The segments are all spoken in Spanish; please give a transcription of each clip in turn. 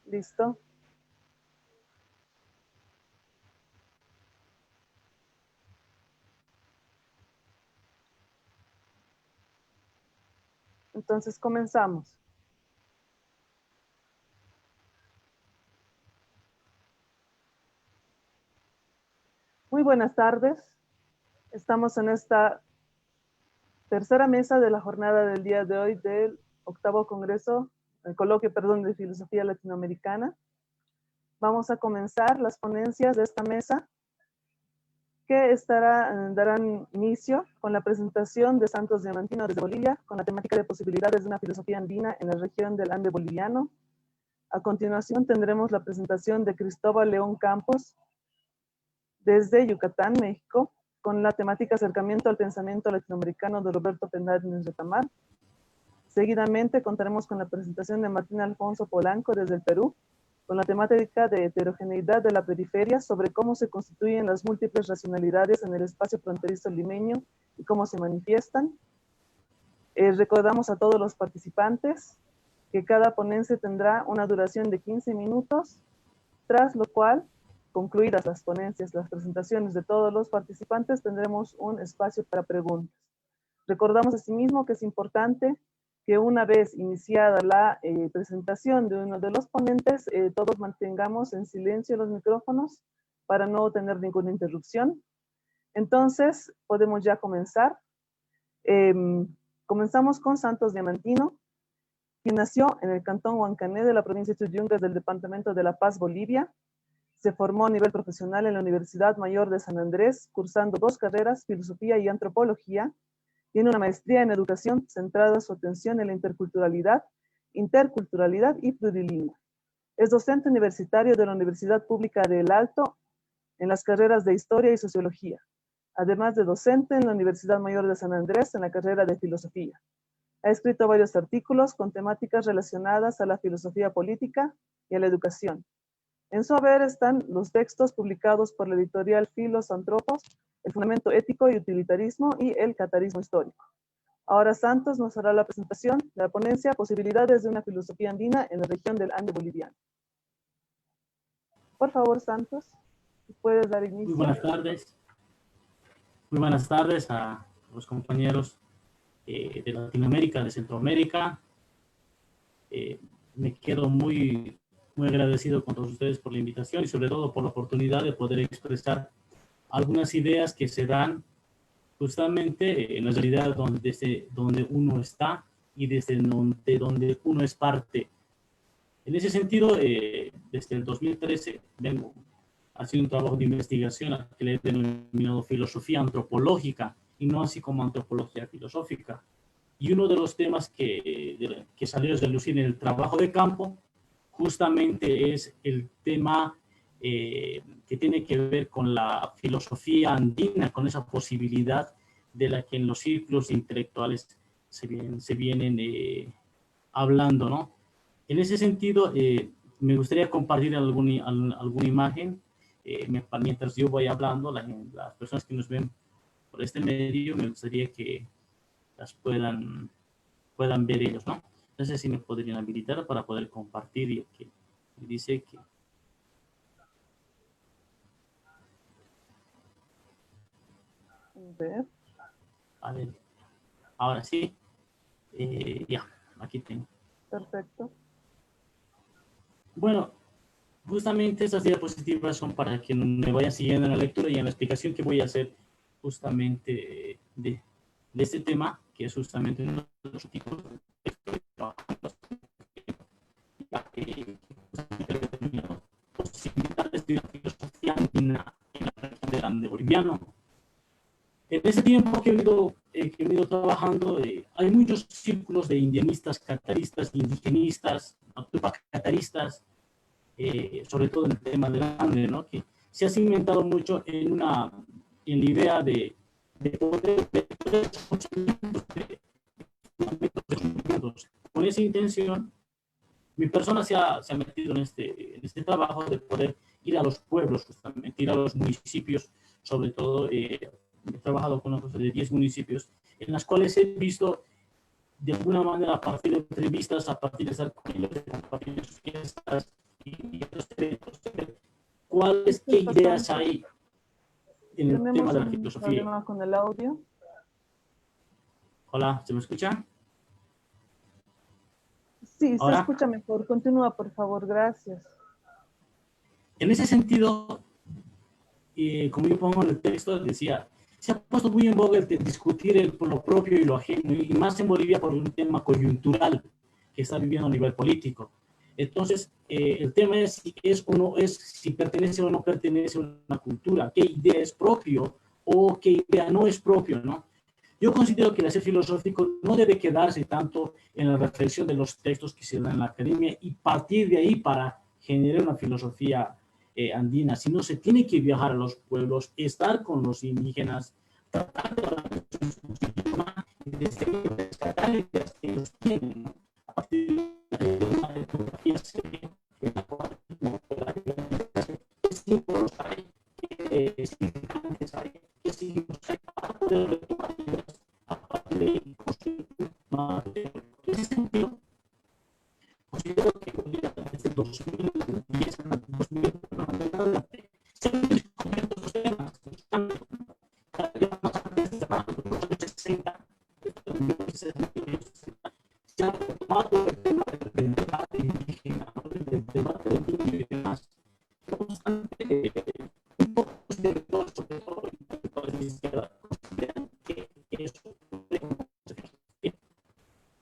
Listo. Entonces comenzamos. Muy buenas tardes. Estamos en esta tercera mesa de la jornada del día de hoy del octavo congreso, el coloquio, perdón, de filosofía latinoamericana. Vamos a comenzar las ponencias de esta mesa que darán inicio con la presentación de Santos Diamantino desde Bolivia, con la temática de posibilidades de una filosofía andina en la región del Ande boliviano. A continuación tendremos la presentación de Cristóbal León Campos desde Yucatán, México, con la temática acercamiento al pensamiento latinoamericano de Roberto Pendáñez Retamar. Seguidamente contaremos con la presentación de Martín Alfonso Polanco desde el Perú, con la temática de heterogeneidad de la periferia sobre cómo se constituyen las múltiples racionalidades en el espacio fronterizo limeño y cómo se manifiestan. Recordamos a todos los participantes que cada ponencia tendrá una duración de 15 minutos, tras lo cual, concluidas las ponencias, las presentaciones de todos los participantes, tendremos un espacio para preguntas. Recordamos asimismo que es importante que una vez iniciada la presentación de uno de los ponentes, todos mantengamos en silencio los micrófonos para no tener ninguna interrupción. Entonces, podemos ya comenzar. Comenzamos con Santos Diamantino, quien nació en el cantón Huancané de la provincia de Tuyungas del departamento de La Paz, Bolivia. Se formó a nivel profesional en la Universidad Mayor de San Andrés, cursando 2 carreras, filosofía y antropología. Tiene una maestría en educación centrada su atención en la interculturalidad y plurilingüe. Es docente universitario de la Universidad Pública de El Alto en las carreras de Historia y Sociología, además de docente en la Universidad Mayor de San Andrés en la carrera de Filosofía. Ha escrito varios artículos con temáticas relacionadas a la filosofía política y a la educación. En su haber están los textos publicados por la editorial Filos Antropos, El fundamento ético y utilitarismo y El catarismo histórico. Ahora Santos nos hará la presentación de la ponencia Posibilidades de una filosofía andina en la región del Ande boliviano. Por favor, Santos, puedes dar inicio. Muy buenas tardes. Muy buenas tardes a los compañeros de Latinoamérica, de Centroamérica. Me quedo muy agradecido con todos ustedes por la invitación y sobre todo por la oportunidad de poder expresar algunas ideas que se dan justamente en la realidad desde donde uno está y desde donde uno es parte. En ese sentido, desde el 2013 vengo haciendo un trabajo de investigación al que le he denominado filosofía antropológica y no así como antropología filosófica. Y uno de los temas que salió a relucir en el trabajo de campo justamente es el tema que tiene que ver con la filosofía andina, con esa posibilidad de la que en los círculos intelectuales se vienen hablando, ¿no? En ese sentido, me gustaría compartir alguna imagen. Mientras yo voy hablando, las personas que nos ven por este medio, me gustaría que las puedan ver ellos, ¿no? No sé si me podrían habilitar para poder compartir y que dice que... A ver, ahora sí. Ya, aquí tengo. Perfecto. Bueno, justamente estas diapositivas son para que me vayan siguiendo en la lectura y en la explicación que voy a hacer justamente de este tema, que es justamente uno de los tipos de texto que trabajamos, posibilidades de una filosofía andina en la región del Ande boliviano. En ese tiempo que he venido trabajando, hay muchos círculos de indianistas, cataristas, indigenistas, cataristas, sobre todo en el tema del Ande, ¿no? Que se ha cimentado mucho en la idea de poder ver con esa intención. Mi persona se ha metido en este trabajo de poder ir a los pueblos, justamente, ir a los municipios, sobre todo he trabajado con otros de 10 municipios, en las cuales he visto de alguna manera a partir de entrevistas, a partir de estar con ellos, a partir de sus fiestas y estos eventos, ¿cuáles, qué ideas hay en el tema de la Tenemos un filosofía? problema con el audio. Hola, ¿se me escucha? Sí, se Ahora, escucha mejor. Continúa, por favor. Gracias. en ese sentido, como yo pongo en el texto, decía, se ha puesto muy en boga el de discutir lo propio y lo ajeno, y más en Bolivia por un tema coyuntural que está viviendo a nivel político. Entonces, el tema es si es o no es, si pertenece o no pertenece a una cultura, qué idea es propio o qué idea no es propio, ¿no? Yo considero que el hacer filosófico no debe quedarse tanto en la reflexión de los textos que se dan en la academia y partir de ahí para generar una filosofía andina, sino se tiene que viajar a los pueblos, estar con los indígenas, tratar de hablar de su idioma y de rescatar ideas que ellos tienen, ¿no? A partir de una etnografía seria, en la cual no pueda qué símbolos hay, qué significantes hay, qué signos hay para poder retomar ideas a partir de construir una en ese sentido, considero que desde 2010 a 2020 se han descubierto los temas, cada vez más antes de los años 60, se ha retomado el tema del debate indígena, del debate del niño y demás. No obstante, un poco de todo, sobre todo intelectuales de izquierda, consideran que eso podemos hacer.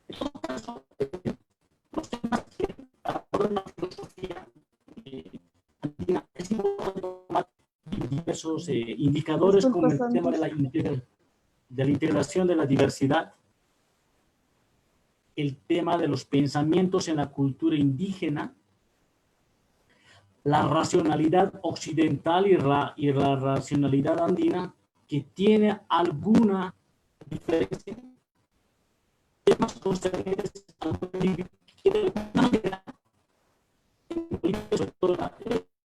En todo caso, los temas que abordan la filosofía andina es importante tomar diversos indicadores como Disculpa, el tema Santos. de la integración de la diversidad, el tema de los pensamientos en la cultura indígena, la racionalidad occidental y la racionalidad andina, que tiene alguna diferencia, temas concernientes a Bolivia, que de alguna manera, sobre todo,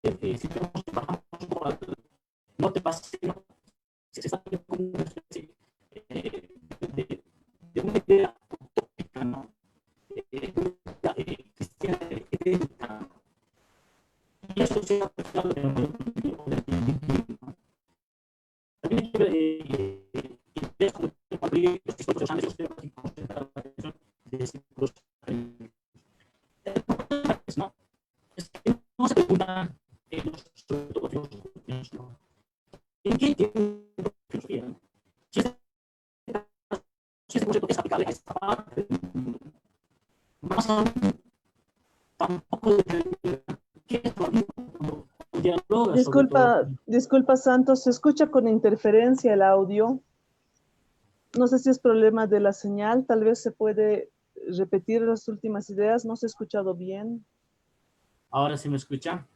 si tenemos que bajar al norte paseo, se está viendo como una especie de, de una idea utópica, ¿no? Cristiana, idéntica, y eso se ha aplicado en el mundo del individuo. También ideas como proyectos que son años de ciclos, ¿no? Es que no se preguntan sobre todo los ¿no? ¿En qué tiene filosofía? Si este concepto es aplicable a esta parte del mundo, más aún, tampoco de qué es lo mismo dialoga sobre todo. Disculpa, Santos. Se escucha con interferencia el audio. No sé si es problema de la señal. Tal vez se puede repetir las últimas ideas. No se ha escuchado bien. Ahora sí me escucha.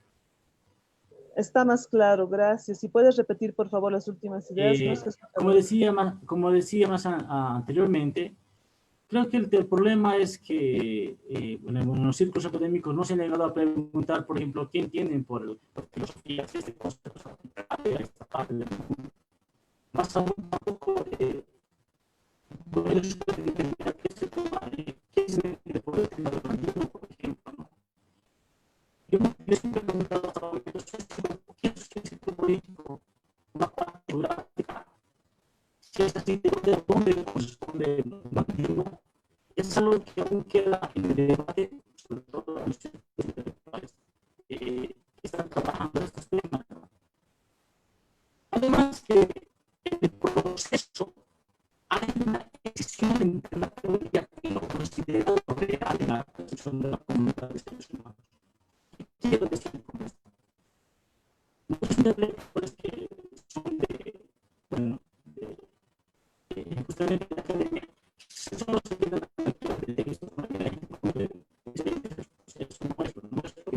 Está más claro, gracias. Si puedes repetir, por favor, las últimas ideas. No se ha escuchado bien. Como decía más anteriormente, creo que el problema es que bueno, en los círculos académicos no se ha llegado a preguntar, por ejemplo, qué entienden por filosofía, si este concepto se esta parte del mundo. Más aún tampoco qué se toma, qué se entiende por el tema del bandido, por ejemplo, ¿no? Yo siempre he preguntado hasta ahora, ¿qué es el círculo político? Una parte geográfica. Si es así, ¿de dónde corresponde el bandido? Es algo que aún queda en el debate, sobre todo en los intelectuales que están trabajando en estos temas, ¿no? Además que en el proceso hay una decisión entre la teoría que lo considera lo real en la percepción de la comunidad de seres humanos. Quiero decir con esto, muchos intelectuales que son bueno, justamente de la academia, son los que tienen la lectura de textos, ¿no?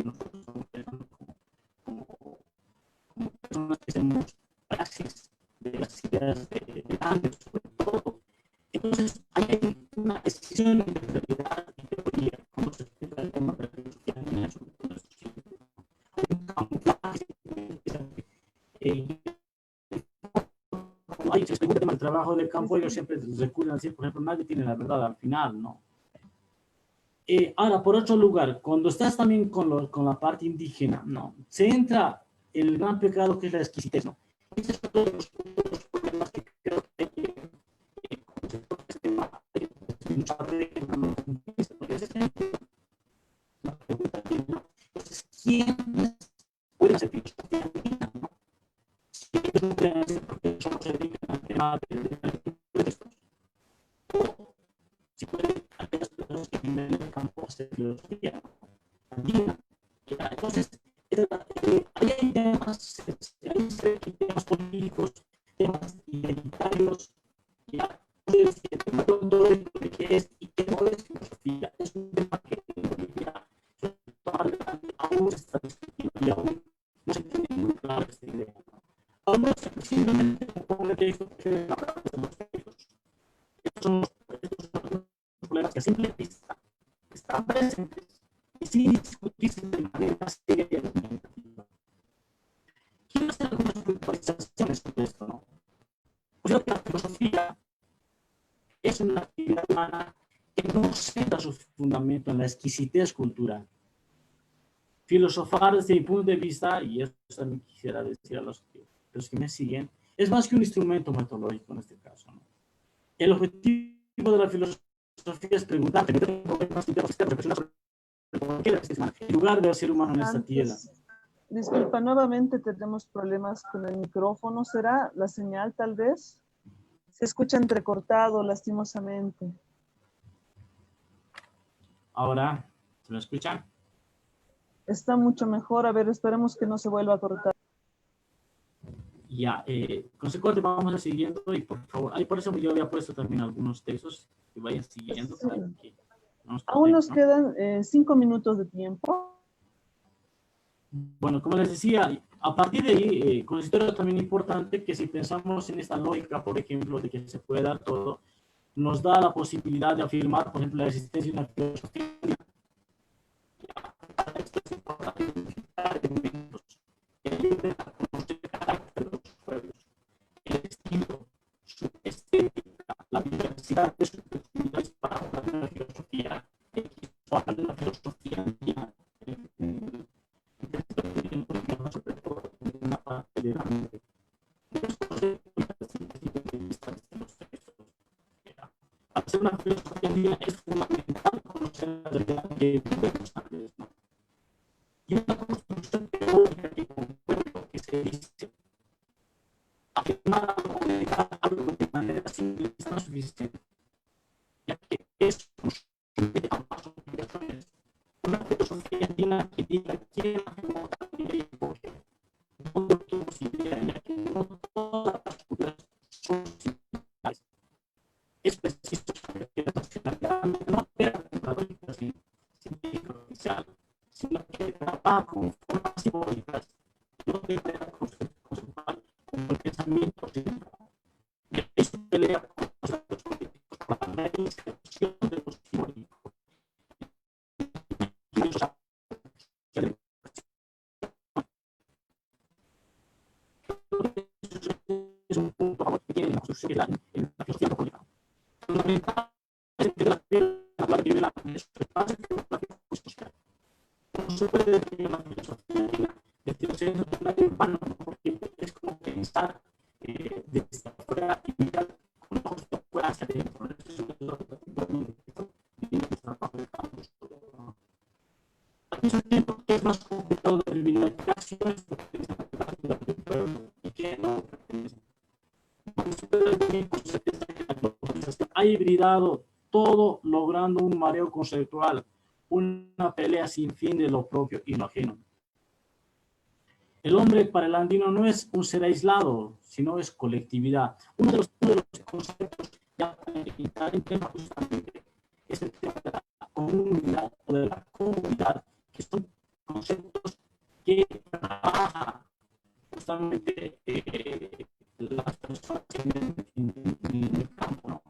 Nosotros estamos pensando como personas que hacemos praxis de las ideas de Andes, sobre todo. Entonces, hay una decisión de realidad y teoría, como se explica el tema de la filosofía andina, sobre todo estos tiempos. Hay un camuflaje, cuando se explica el tema del trabajo de campo, ellos siempre recurren a decir, por ejemplo, nadie tiene la verdad al final, ¿no? Ahora, por otro lugar, cuando estás también con la parte indígena, ¿no? Se entra el gran pecado que es la exquisitez, ¿no? Ese es otro de los problemas que creo que ¿quién puede ser filosofía andina, no? Si ellos no pueden hacer porque solo se dedican al tema de textos, o si pueden aquellas personas que viven en el campo hacer filosofía andina. Entonces, ahí hay temas políticos, temas identitarios, ya. Entonces, el tema de qué es y qué no es filosofía es un tema que en Bolivia aún se está discutiendo y aún no se tiene muy clara esta idea. Aún no se simplemente propone que esto quede en la práctica de los textos. Estos son los problemas que a simple vista están presentes y sin discutirse de manera seria y argumentativa. Quiero hacer algunas puntualizaciones sobre esto, ¿no? Pues yo creo que la filosofía es una actividad humana que no centra su fundamento en la exquisitez cultural. Filosofar desde mi punto de vista, y eso también quisiera decir a los que me siguen, es más que un instrumento metodológico en este caso, ¿no? El objetivo de la filosofía es preguntarte, en lugar del ser humano en esta tierra. Disculpa, nuevamente tenemos problemas con el micrófono. ¿Será la señal tal vez? Se escucha entrecortado, lastimosamente. Ahora, ¿se me escuchan? Está mucho mejor. A ver, esperemos que no se vuelva a cortar. Ya, con ese corte vamos a ir siguiendo y por favor, ahí por eso yo había puesto también algunos textos que vayan siguiendo. Sí. Para que aún nos quedan 5 minutos de tiempo. Bueno, como les decía, a partir de ahí, considero también importante que si pensamos en esta lógica, por ejemplo, de que se puede dar todo, nos da la posibilidad de afirmar, por ejemplo, la existencia de una filosofía. Esto es importante identificar elementos que ayuden a conocer el carácter de los pueblos, el estilo, su estética, la diversidad de sus actividades para hablar de una filosofía X o hablar de una filosofía andina. Sobre todo en una parte de la mente. Hacer una filosofía andina es fundamental conocer la realidad que vivimos antes, ¿no? Y una construcción teórica que concuerdo que se dice afirmar o comunicar algo de manera simple es no suficiente, ya que es una filosofía andina que diga quién afirmó también y por qué. No tenemos idea, ya que no todas las culturas son similares. Es preciso saber que la racionalidad no opera con la lógica científica oficial, sino que trabaja con formas simbólicas, no opera conceptual como el pensamiento occidental. Y eso pelea con los actos políticos para la institución de lo simbólico. Es un punto que tiene la construcción de la filosofía antropológica. Fundamental es que la primera no se puede definir la filosofía desde un centro urbano, porque es como pensar desde afuera y mirar con ojos de afuera hacia adentro. Eso es lo que al mismo tiempo que es más complicado determinar qué acciones pertenecen a la cultura del pueblo y qué no pertenecen. Ha hibridado todo logrando un mareo conceptual, una pelea sin fin de lo propio y lo ajeno. El hombre para el andino no es un ser aislado, sino es colectividad. Uno de los conceptos ya para entrar en tema justamente es el tema de la comunidad o de la comunidad, que son conceptos que trabaja justamente las personas en el campo, ¿no?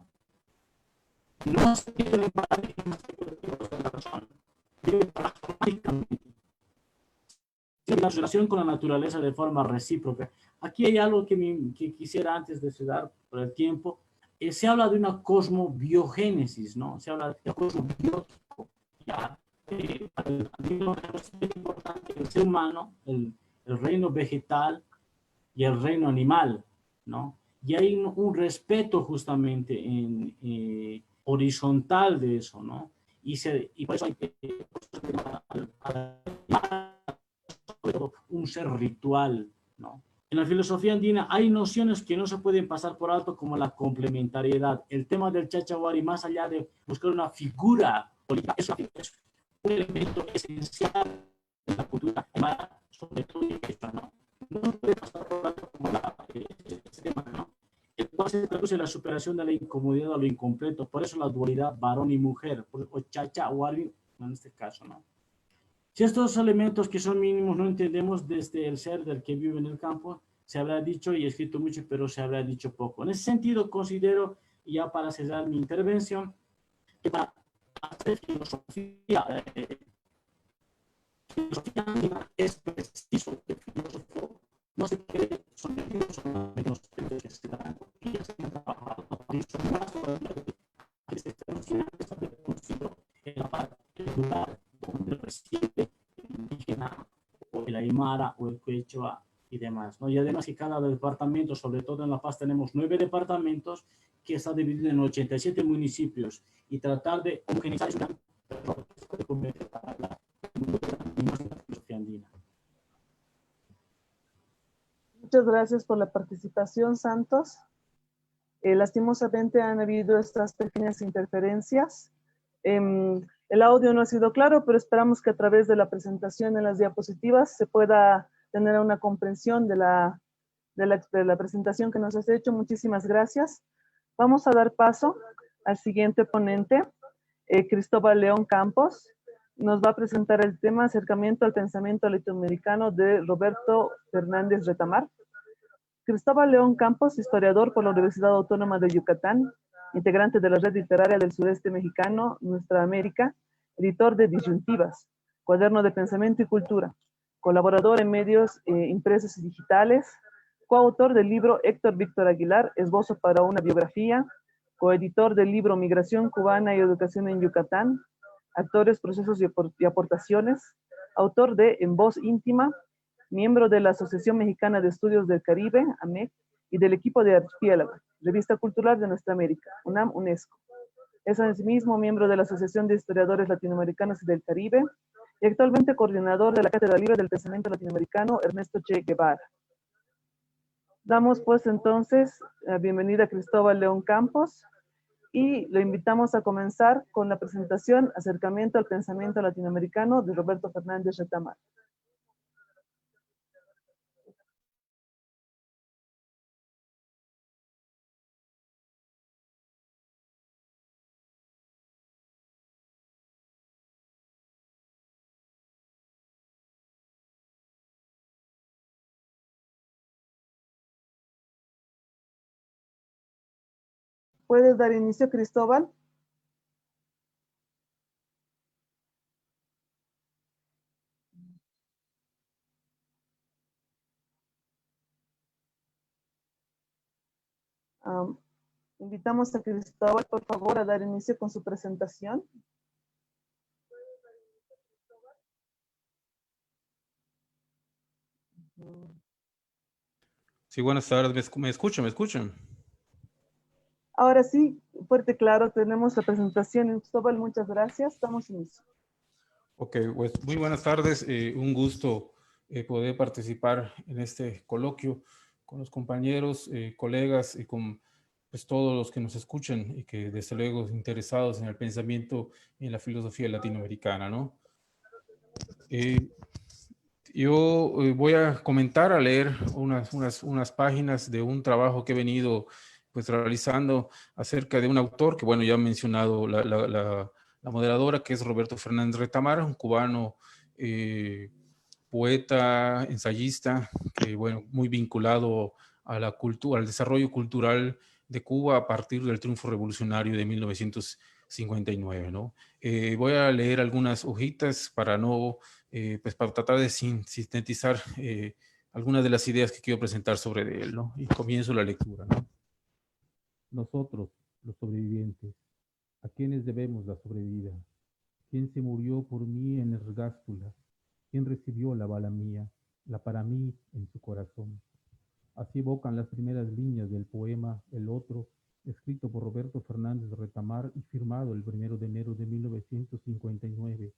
No se quieren paradigmas colectivos de la persona, viven pragmáticamente. Tienen la relación con la naturaleza de forma recíproca. Aquí hay algo que quisiera antes de cerrar por el tiempo. Se habla de una cosmobiogénesis, ¿no? Se habla de un cosmobiótico. ¿ya? Es importante el ser humano, el reino vegetal y el reino animal, ¿no? Y hay un respeto justamente horizontal de eso, ¿no? Y por eso hay un ser ritual, ¿no? En la filosofía andina hay nociones que no se pueden pasar por alto como la complementariedad. El tema del chachahuari, más allá de buscar una figura política, es un elemento esencial de la cultura animal, sobre todo en esta, ¿no? No se puede pasar por alto como ese tema, ¿no? El cual se traduce en la superación de la incomodidad o lo incompleto. Por eso la dualidad varón y mujer, o chachahuari en este caso, ¿no? Si estos elementos que son mínimos no entendemos desde el ser del que vive en el campo, se habrá dicho y escrito mucho, pero se habrá dicho poco. En ese sentido, considero, ya para cerrar mi intervención, que para hacer filosofía es preciso que el filósofo no se quede solamente los que se dan y ya se han trabajado en la parte rural donde reside el indígena o el aymara o el quechua y demás, ¿no? Y además que cada departamento, sobre todo en La Paz tenemos 9 departamentos que está dividido en 87 municipios y tratar de homogeneizar eso para la filosofía andina. Muchas gracias por la participación, Santos. Lastimosamente han habido estas pequeñas interferencias. El audio no ha sido claro, pero esperamos que a través de la presentación en las diapositivas se pueda tener una comprensión de la presentación que nos has hecho. Muchísimas gracias. Vamos a dar paso al siguiente ponente, Cristóbal León Campos. Nos va a presentar el tema Acercamiento al pensamiento latinoamericano de Roberto Fernández Retamar. Cristóbal León Campos, historiador por la Universidad Autónoma de Yucatán, integrante de la Red Literaria del Sureste Mexicano, Nuestra América, editor de Disyuntivas, Cuaderno de Pensamiento y Cultura, colaborador en medios impresos y digitales, coautor del libro Héctor Víctor Aguilar, Esbozo para una biografía, coeditor del libro Migración Cubana y Educación en Yucatán, Actores, Procesos y Aportaciones, autor de En Voz Íntima, miembro de la Asociación Mexicana de Estudios del Caribe, AMEC, y del equipo de Archipiélago, Revista Cultural de Nuestra América, UNAM, UNESCO. Es asimismo miembro de la Asociación de Historiadores Latinoamericanos y del Caribe, y actualmente coordinador de la Cátedra Libre del Pensamiento Latinoamericano, Ernesto Che Guevara. Damos pues entonces la bienvenida a Cristóbal León Campos, y lo invitamos a comenzar con la presentación Acercamiento al Pensamiento Latinoamericano de Roberto Fernández Retamar. ¿Puedes dar inicio, Cristóbal? Invitamos a Cristóbal, por favor, a dar inicio con su presentación. Sí, buenas tardes. ¿Me escuchan? ¿Me escuchan? Ahora sí, fuerte y claro, tenemos la presentación. Cristóbal, muchas gracias. Estamos en inicio. Ok, pues muy buenas tardes. Un gusto poder participar en este coloquio con los compañeros, colegas y con pues, todos los que nos escuchan y que desde luego interesados en el pensamiento y en la filosofía latinoamericana, ¿no? Yo voy a comentar, a leer unas páginas de un trabajo que he venido pues realizando acerca de un autor que, bueno, ya ha mencionado la moderadora, que es Roberto Fernández Retamar, un cubano poeta, ensayista, que, bueno, muy vinculado a la cultura, al desarrollo cultural de Cuba a partir del triunfo revolucionario de 1959, ¿no? Voy a leer algunas hojitas para no, pues para tratar de sintetizar algunas de las ideas que quiero presentar sobre él, ¿no? Y comienzo la lectura, ¿no? Nosotros, los sobrevivientes, ¿a quiénes debemos la sobrevida? ¿Quién se murió por mí en Ergástula? ¿Quién recibió la bala mía, la para mí en su corazón? Así evocan las primeras líneas del poema El Otro, escrito por Roberto Fernández Retamar y firmado el 1 de enero de 1959,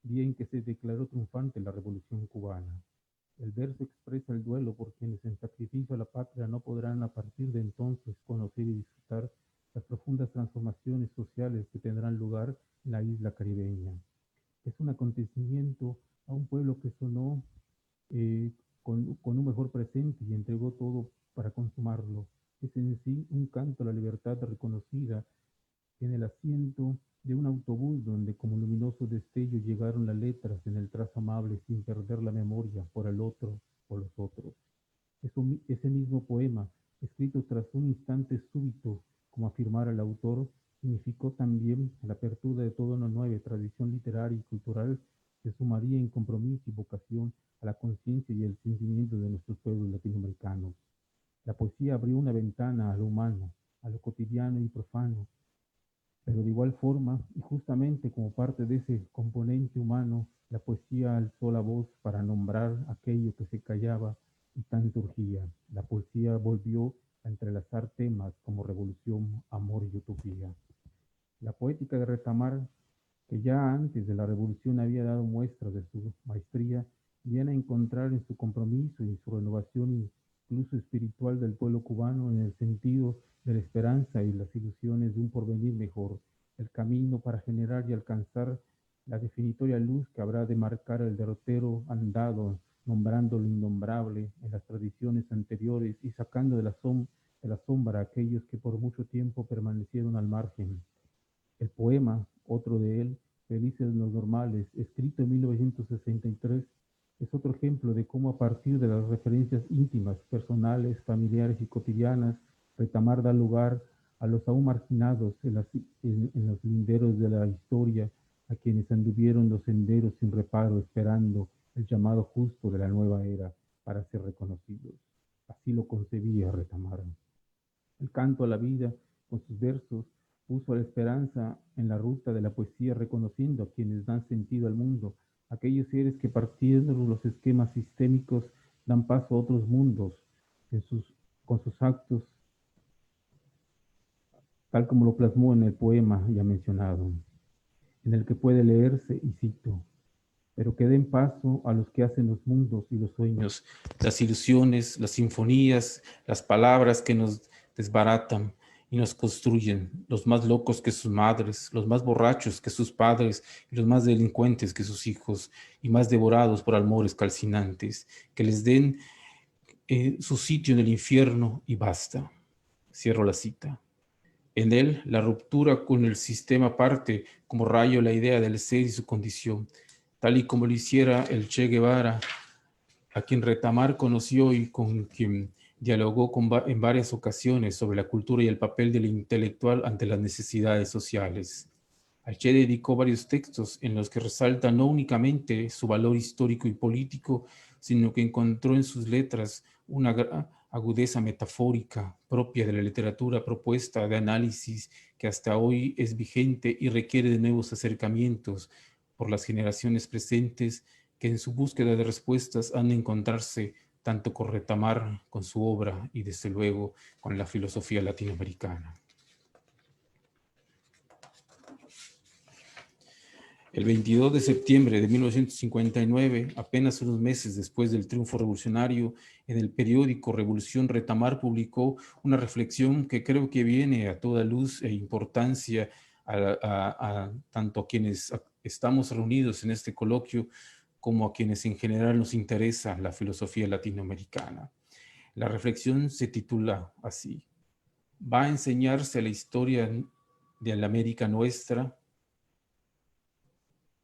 día en que se declaró triunfante la Revolución cubana. El verso expresa el duelo por quienes en sacrificio a la patria no podrán a partir de entonces conocer y disfrutar las profundas transformaciones sociales que tendrán lugar en la isla caribeña. Es un acontecimiento a un pueblo que sonó eh, con un mejor presente y entregó todo para consumarlo. Es en sí un canto a la libertad reconocida en el asiento de un autobús donde como luminoso destello llegaron las letras en el trazo amable sin perder la memoria por el otro o los otros. Ese mismo poema, escrito tras un instante súbito, como afirmara el autor, significó también la apertura de toda una nueva tradición literaria y cultural que sumaría en compromiso y vocación a la conciencia y el sentimiento de nuestros pueblos latinoamericanos. La poesía abrió una ventana a lo humano, a lo cotidiano y profano, pero de igual forma, y justamente como parte de ese componente humano, la poesía alzó la voz para nombrar aquello que se callaba y tanto urgía. La poesía volvió a entrelazar temas como revolución, amor y utopía. La poética de Retamar, que ya antes de la revolución había dado muestras de su maestría, viene a encontrar en su compromiso y su renovación incluso espiritual del pueblo cubano en el sentido de la esperanza y las ilusiones de un porvenir mejor, el camino para generar y alcanzar la definitoria luz que habrá de marcar el derrotero andado, nombrando lo innombrable en las tradiciones anteriores y sacando de la sombra a aquellos que por mucho tiempo permanecieron al margen. El poema, otro de él, Felices los Normales, escrito en 1963, es otro ejemplo de cómo a partir de las referencias íntimas, personales, familiares y cotidianas, Retamar da lugar a los aún marginados en los linderos de la historia, a quienes anduvieron los senderos sin reparo, esperando el llamado justo de la nueva era para ser reconocidos. Así lo concebía Retamar. El canto a la vida, con sus versos, puso a la esperanza en la ruta de la poesía, reconociendo a quienes dan sentido al mundo, aquellos seres que partiendo de los esquemas sistémicos dan paso a otros mundos con sus actos, tal como lo plasmó en el poema ya mencionado, en el que puede leerse, y cito, pero que den paso a los que hacen los mundos y los sueños, las ilusiones, las sinfonías, las palabras que nos desbaratan y nos construyen, los más locos que sus madres, los más borrachos que sus padres, y los más delincuentes que sus hijos, y más devorados por amores calcinantes, que les den su sitio en el infierno y basta. Cierro la cita. En él, la ruptura con el sistema parte como rayo la idea del ser y su condición, tal y como lo hiciera el Che Guevara, a quien Retamar conoció y con quien dialogó en varias ocasiones sobre la cultura y el papel del intelectual ante las necesidades sociales. Al Che dedicó varios textos en los que resalta no únicamente su valor histórico y político, sino que encontró en sus letras una agudeza metafórica propia de la literatura propuesta de análisis que hasta hoy es vigente y requiere de nuevos acercamientos por las generaciones presentes que en su búsqueda de respuestas han de encontrarse tanto con Retamar, con su obra y desde luego con la filosofía latinoamericana. El 22 de septiembre de 1959, apenas unos meses después del triunfo revolucionario, en el periódico Revolución, Retamar publicó una reflexión que creo que viene a toda luz e importancia tanto a quienes estamos reunidos en este coloquio como a quienes en general nos interesa la filosofía latinoamericana. La reflexión se titula así: ¿va a enseñarse la historia de la América nuestra?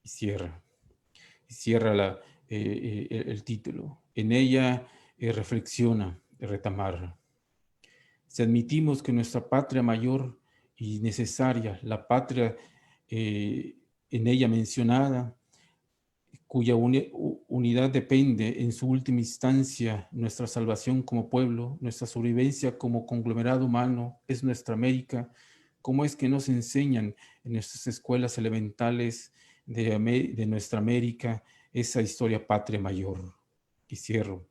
Y cierra el título. En ella reflexiona Retamar. Si admitimos que nuestra patria mayor y necesaria, la patria en ella mencionada, cuya unidad depende en su última instancia nuestra salvación como pueblo, nuestra sobrevivencia como conglomerado humano, es nuestra América, ¿cómo es que nos enseñan en nuestras escuelas elementales de nuestra América, esa historia patria mayor. Y cierro.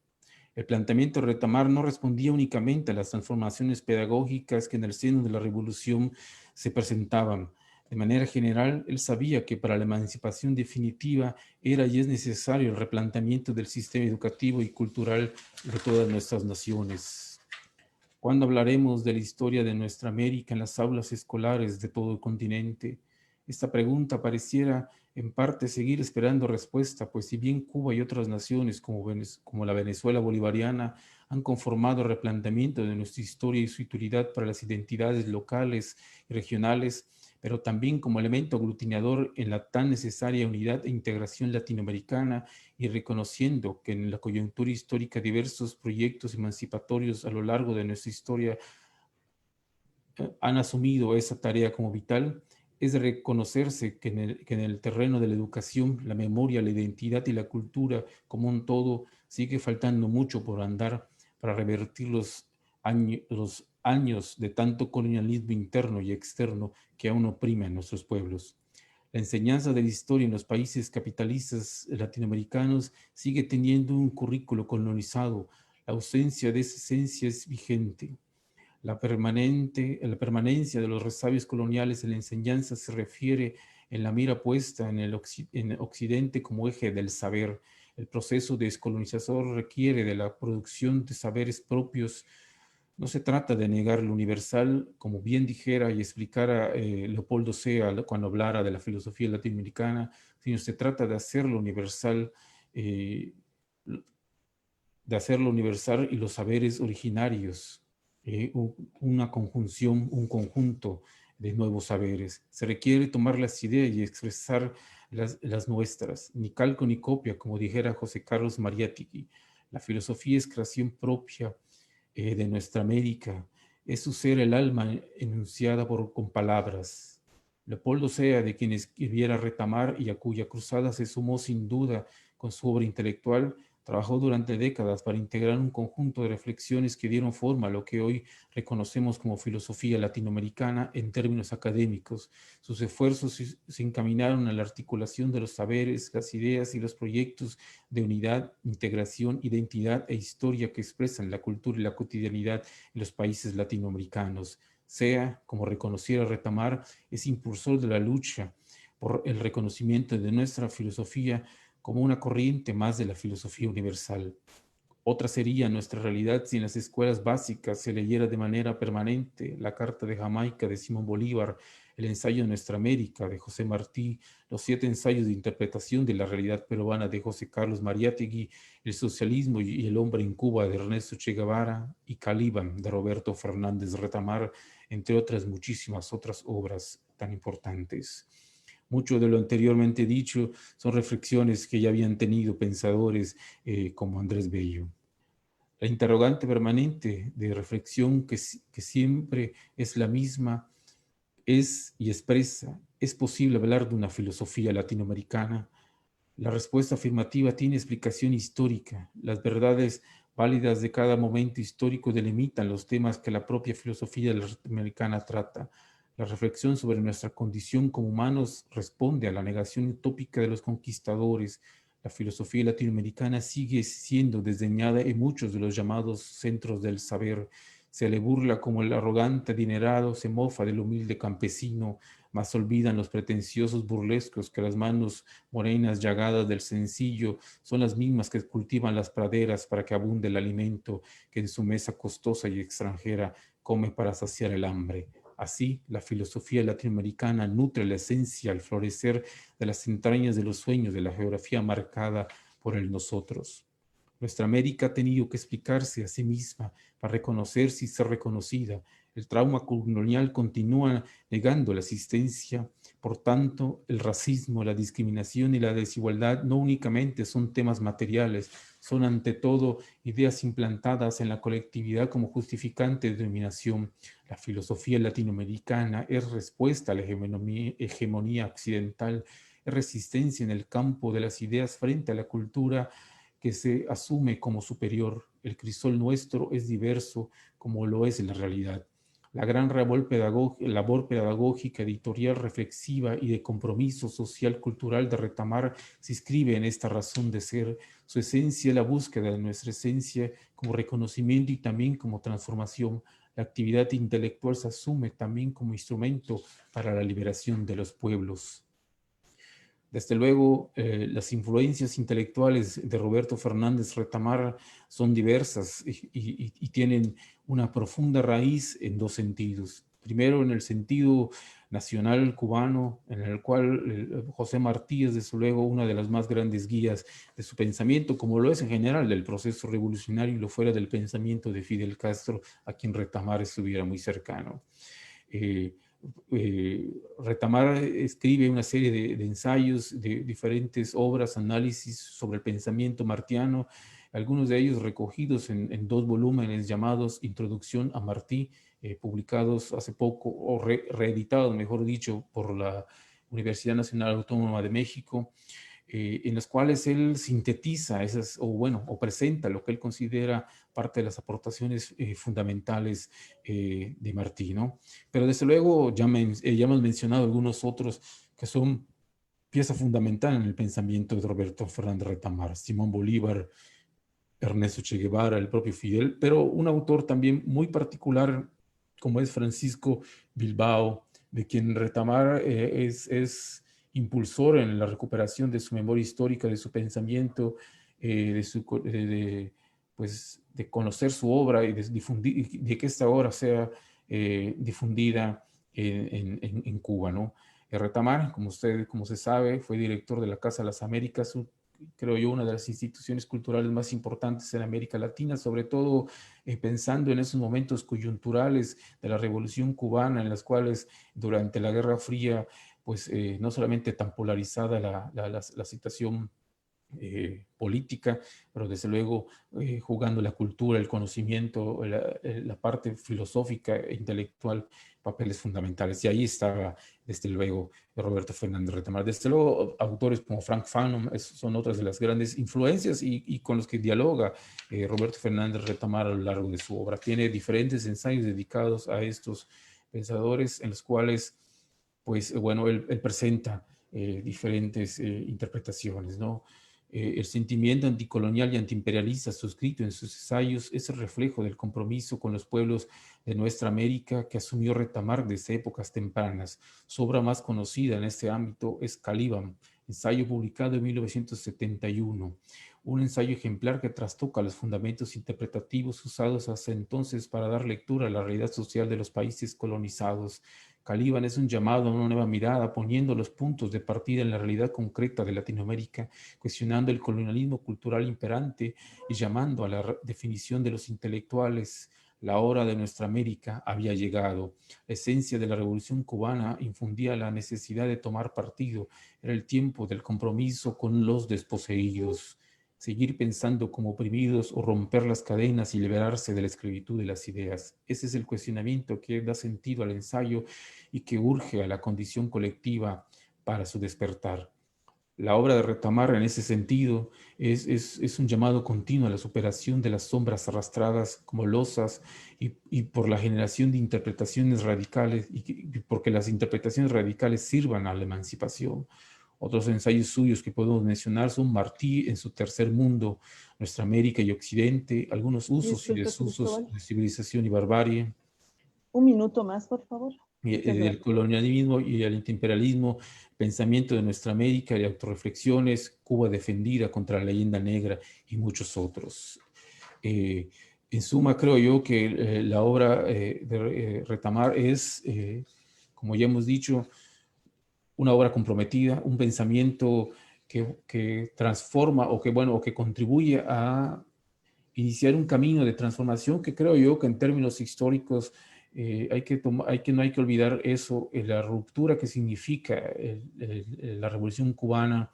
El planteamiento de Retamar no respondía únicamente a las transformaciones pedagógicas que en el seno de la revolución se presentaban. De manera general, él sabía que para la emancipación definitiva era y es necesario el replanteamiento del sistema educativo y cultural de todas nuestras naciones. ¿Cuándo hablaremos de la historia de nuestra América en las aulas escolares de todo el continente? Esta pregunta pareciera en parte seguir esperando respuesta, pues si bien Cuba y otras naciones como la Venezuela bolivariana han conformado el replanteamiento de nuestra historia y su utilidad para las identidades locales y regionales, pero también como elemento aglutinador en la tan necesaria unidad e integración latinoamericana, y reconociendo que en la coyuntura histórica diversos proyectos emancipatorios a lo largo de nuestra historia han asumido esa tarea como vital, es de reconocerse que en el terreno de la educación, la memoria, la identidad y la cultura como un todo sigue faltando mucho por andar para revertir los años de tanto colonialismo interno y externo que aún oprime a nuestros pueblos. La enseñanza de la historia en los países capitalistas latinoamericanos sigue teniendo un currículo colonizado. La ausencia de esa esencia es vigente. La permanencia de los resabios coloniales en la enseñanza se refiere en la mira puesta en Occidente como eje del saber. El proceso descolonizador requiere de la producción de saberes propios. No se trata de negar lo universal, como bien dijera y explicara Leopoldo Sea cuando hablara de la filosofía latinoamericana, sino se trata eh, de hacerlo universal y los saberes originarios, una conjunción, un conjunto de nuevos saberes. Se requiere tomar las ideas y expresar las nuestras, ni calco ni copia, como dijera José Carlos Mariátegui. La filosofía es creación propia de nuestra América, es su ser el alma enunciada con palabras. Leopoldo Sea, de quien escribiera Retamar y a cuya cruzada se sumó sin duda con su obra intelectual, trabajó durante décadas para integrar un conjunto de reflexiones que dieron forma a lo que hoy reconocemos como filosofía latinoamericana en términos académicos. Sus esfuerzos se encaminaron a la articulación de los saberes, las ideas y los proyectos de unidad, integración, identidad e historia que expresan la cultura y la cotidianidad en los países latinoamericanos. Sea, como reconociera Retamar, es impulsor de la lucha por el reconocimiento de nuestra filosofía como una corriente más de la filosofía universal. Otra sería nuestra realidad si en las escuelas básicas se leyera de manera permanente la Carta de Jamaica de Simón Bolívar, el ensayo de Nuestra América de José Martí, los 7 ensayos de interpretación de la realidad peruana de José Carlos Mariátegui, el socialismo y el hombre en Cuba de Ernesto Che Guevara y Caliban de Roberto Fernández Retamar, entre otras muchísimas otras obras tan importantes. Mucho de lo anteriormente dicho son reflexiones que ya habían tenido pensadores como Andrés Bello. La interrogante permanente de reflexión que siempre es la misma es y expresa: ¿es posible hablar de una filosofía latinoamericana? La respuesta afirmativa tiene explicación histórica. Las verdades válidas de cada momento histórico delimitan los temas que la propia filosofía latinoamericana trata. La reflexión sobre nuestra condición como humanos responde a la negación utópica de los conquistadores. La filosofía latinoamericana sigue siendo desdeñada en muchos de los llamados centros del saber. Se le burla como el arrogante adinerado, se mofa del humilde campesino, mas olvidan los pretenciosos burlescos que las manos morenas llagadas del sencillo son las mismas que cultivan las praderas para que abunde el alimento que en su mesa costosa y extranjera come para saciar el hambre. Así, la filosofía latinoamericana nutre la esencia al florecer de las entrañas de los sueños de la geografía marcada por el nosotros. Nuestra América ha tenido que explicarse a sí misma para reconocerse y ser reconocida. El trauma colonial continúa negando la existencia. Por tanto, el racismo, la discriminación y la desigualdad no únicamente son temas materiales, son ante todo ideas implantadas en la colectividad como justificante de dominación. La filosofía latinoamericana es respuesta a la hegemonía occidental, es resistencia en el campo de las ideas frente a la cultura que se asume como superior. El crisol nuestro es diverso como lo es en la realidad. La gran labor pedagógica, editorial, reflexiva y de compromiso social, cultural de Retamar se inscribe en esta razón de ser. Su esencia, la búsqueda de nuestra esencia como reconocimiento y también como transformación. La actividad intelectual se asume también como instrumento para la liberación de los pueblos. Desde luego, las influencias intelectuales de Roberto Fernández Retamar son diversas y tienen una profunda raíz en dos sentidos. Primero, en el sentido nacional cubano, en el cual José Martí es desde luego una de las más grandes guías de su pensamiento, como lo es en general del proceso revolucionario y lo fuera del pensamiento de Fidel Castro, a quien Retamar estuviera muy cercano. Retamar escribe una serie de ensayos, de diferentes obras, análisis sobre el pensamiento martiano, algunos de ellos recogidos en dos volúmenes llamados Introducción a Martí, publicados hace poco, o reeditados, mejor dicho, por la Universidad Nacional Autónoma de México, en las cuales él sintetiza esas, o presenta lo que él considera parte de las aportaciones fundamentales de Martí, ¿no? Pero desde luego ya hemos mencionado algunos otros que son pieza fundamental en el pensamiento de Roberto Fernández Retamar: Simón Bolívar, Ernesto Che Guevara, el propio Fidel, pero un autor también muy particular como es Francisco Bilbao, de quien Retamar es impulsor en la recuperación de su memoria histórica, de su pensamiento, pues, de conocer su obra y de difundir, de que esta obra sea difundida en Cuba, ¿no? Retamar, como se sabe, fue director de la Casa de las Américas, creo yo, una de las instituciones culturales más importantes en América Latina, sobre todo pensando en esos momentos coyunturales de la Revolución Cubana, en las cuales durante la Guerra Fría, pues no solamente tan polarizada la situación política, pero desde luego jugando la cultura, el conocimiento, la parte filosófica e intelectual, papeles fundamentales. Y ahí estaba, desde luego, Roberto Fernández Retamar. Desde luego, autores como Frank Fanon son otras de las grandes influencias y con los que dialoga Roberto Fernández Retamar a lo largo de su obra. Tiene diferentes ensayos dedicados a estos pensadores en los cuales, pues, bueno, él presenta diferentes interpretaciones, ¿no? El sentimiento anticolonial y antiimperialista suscrito en sus ensayos es el reflejo del compromiso con los pueblos de nuestra América que asumió Retamar desde épocas tempranas. Su obra más conocida en este ámbito es Caliban, ensayo publicado en 1971, un ensayo ejemplar que trastoca los fundamentos interpretativos usados hasta entonces para dar lectura a la realidad social de los países colonizados. Caliban es un llamado a una nueva mirada, poniendo los puntos de partida en la realidad concreta de Latinoamérica, cuestionando el colonialismo cultural imperante y llamando a la definición de los intelectuales. La hora de nuestra América había llegado. La esencia de la Revolución Cubana infundía la necesidad de tomar partido. Era el tiempo del compromiso con los desposeídos. Seguir pensando como oprimidos o romper las cadenas y liberarse de la esclavitud de las ideas. Ese es el cuestionamiento que da sentido al ensayo y que urge a la condición colectiva para su despertar. La obra de Retamar en ese sentido es un llamado continuo a la superación de las sombras arrastradas como losas y por la generación de interpretaciones radicales y porque las interpretaciones radicales sirvan a la emancipación. Otros ensayos suyos que podemos mencionar son Martí en su Tercer Mundo, Nuestra América y Occidente, algunos usos y Disculpe, desusos Cristóbal. de civilización y barbarie, Un minuto más, por favor. Muchas del gracias. colonialismo y el antiimperialismo, pensamiento de nuestra América y autorreflexiones, Cuba defendida contra la leyenda negra y muchos otros. En suma, creo yo que la obra de Retamar es, como ya hemos dicho, una obra comprometida, un pensamiento que transforma o que contribuye a iniciar un camino de transformación que creo yo que en términos históricos no hay que olvidar eso, la ruptura que significa la Revolución Cubana,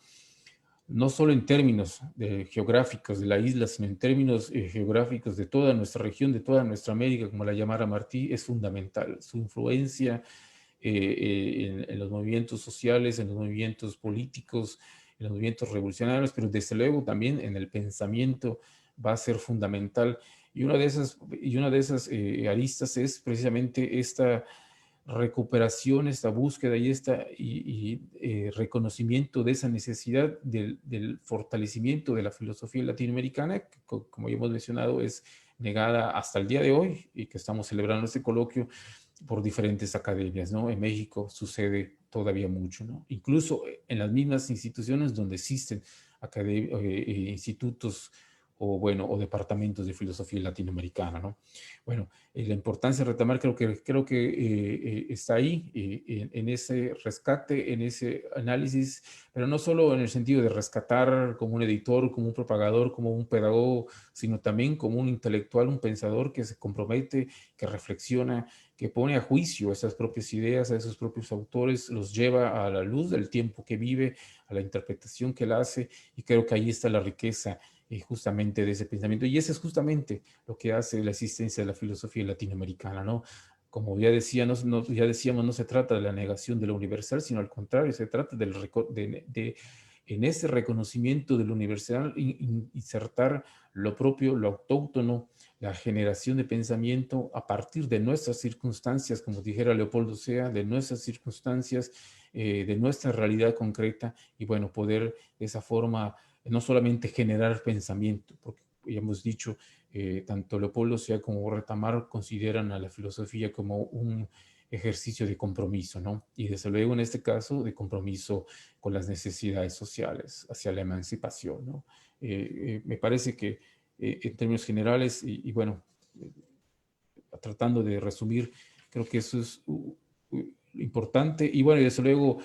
no solo en términos geográficos de la isla, sino en términos geográficos de toda nuestra región, de toda nuestra América, como la llamara Martí, es fundamental. Su influencia en los movimientos sociales, en los movimientos políticos, en los movimientos revolucionarios, pero desde luego también en el pensamiento va a ser fundamental Y una de esas aristas es precisamente esta recuperación, esta búsqueda y reconocimiento de esa necesidad del fortalecimiento de la filosofía latinoamericana, que como ya hemos mencionado es negada hasta el día de hoy y que estamos celebrando este coloquio por diferentes academias, ¿no? En México sucede todavía mucho, ¿no? Incluso en las mismas instituciones donde existen institutos o departamentos de filosofía latinoamericana, ¿no? Bueno, la importancia de retomar creo que está ahí, en ese rescate, en ese análisis, pero no solo en el sentido de rescatar como un editor, como un propagador, como un pedagogo, sino también como un intelectual, un pensador que se compromete, que reflexiona, que pone a juicio esas propias ideas, a esos propios autores, los lleva a la luz del tiempo que vive, a la interpretación que él hace, y creo que ahí está la riqueza justamente de ese pensamiento. Y eso es justamente lo que hace la existencia de la filosofía latinoamericana, ¿no? Como ya decíamos, no se trata de la negación de lo universal, sino al contrario, se trata en ese reconocimiento de lo universal, insertar lo propio, lo autóctono, la generación de pensamiento a partir de nuestras circunstancias, como dijera Leopoldo Sea, de nuestras circunstancias, de nuestra realidad concreta, y bueno, poder de esa forma no solamente generar pensamiento, porque ya hemos dicho, tanto Leopoldo Sea como Retamar consideran a la filosofía como un ejercicio de compromiso, ¿no? Y desde luego en este caso de compromiso con las necesidades sociales, hacia la emancipación, ¿no? Me parece que en términos generales, y bueno, tratando de resumir, creo que eso es importante. Y bueno, y desde luego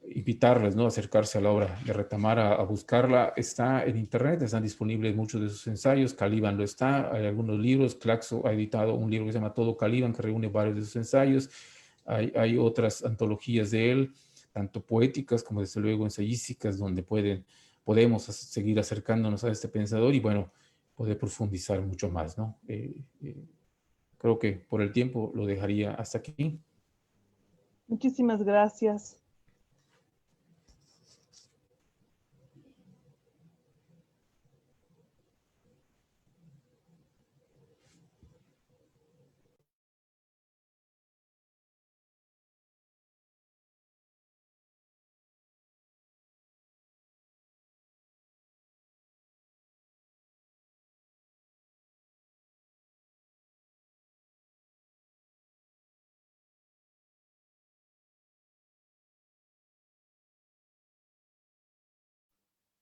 invitarles, ¿no?, a acercarse a la obra de Retamar, a buscarla. Está en internet, están disponibles muchos de sus ensayos. Caliban lo está, hay algunos libros. Claxo ha editado un libro que se llama Todo Caliban, que reúne varios de sus ensayos. Hay otras antologías de él, tanto poéticas como desde luego ensayísticas, donde podemos seguir acercándonos a este pensador y bueno, poder profundizar mucho más, ¿no? Creo que por el tiempo lo dejaría hasta aquí. Muchísimas gracias.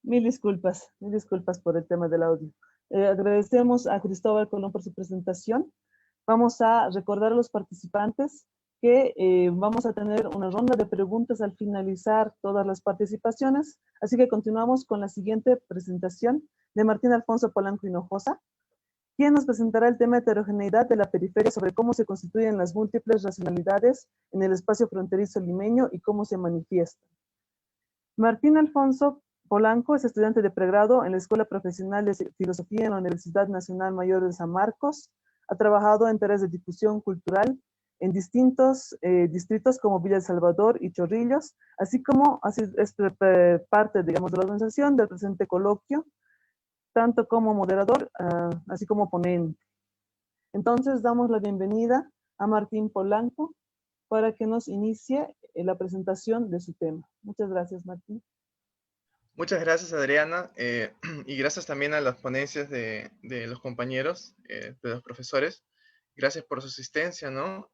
Mil disculpas por el tema del audio. Agradecemos a Cristóbal Colón por su presentación. Vamos a recordar a los participantes que vamos a tener una ronda de preguntas al finalizar todas las participaciones, así que continuamos con la siguiente presentación de Martín Alfonso Polanco Hinojosa, quien nos presentará el tema heterogeneidad de la periferia sobre cómo se constituyen las múltiples racionalidades en el espacio fronterizo limeño y cómo se manifiestan. Martín Alfonso Polanco es estudiante de pregrado en la Escuela Profesional de Filosofía en la Universidad Nacional Mayor de San Marcos. Ha trabajado en tareas de difusión cultural en distintos distritos como Villa El Salvador y Chorrillos, así como es parte, digamos, de la organización del presente coloquio, tanto como moderador, así como ponente. Entonces, damos la bienvenida a Martín Polanco para que nos inicie la presentación de su tema. Muchas gracias, Martín. Muchas gracias, Adriana, y gracias también a las ponencias de los compañeros, de los profesores. Gracias por su asistencia, ¿no?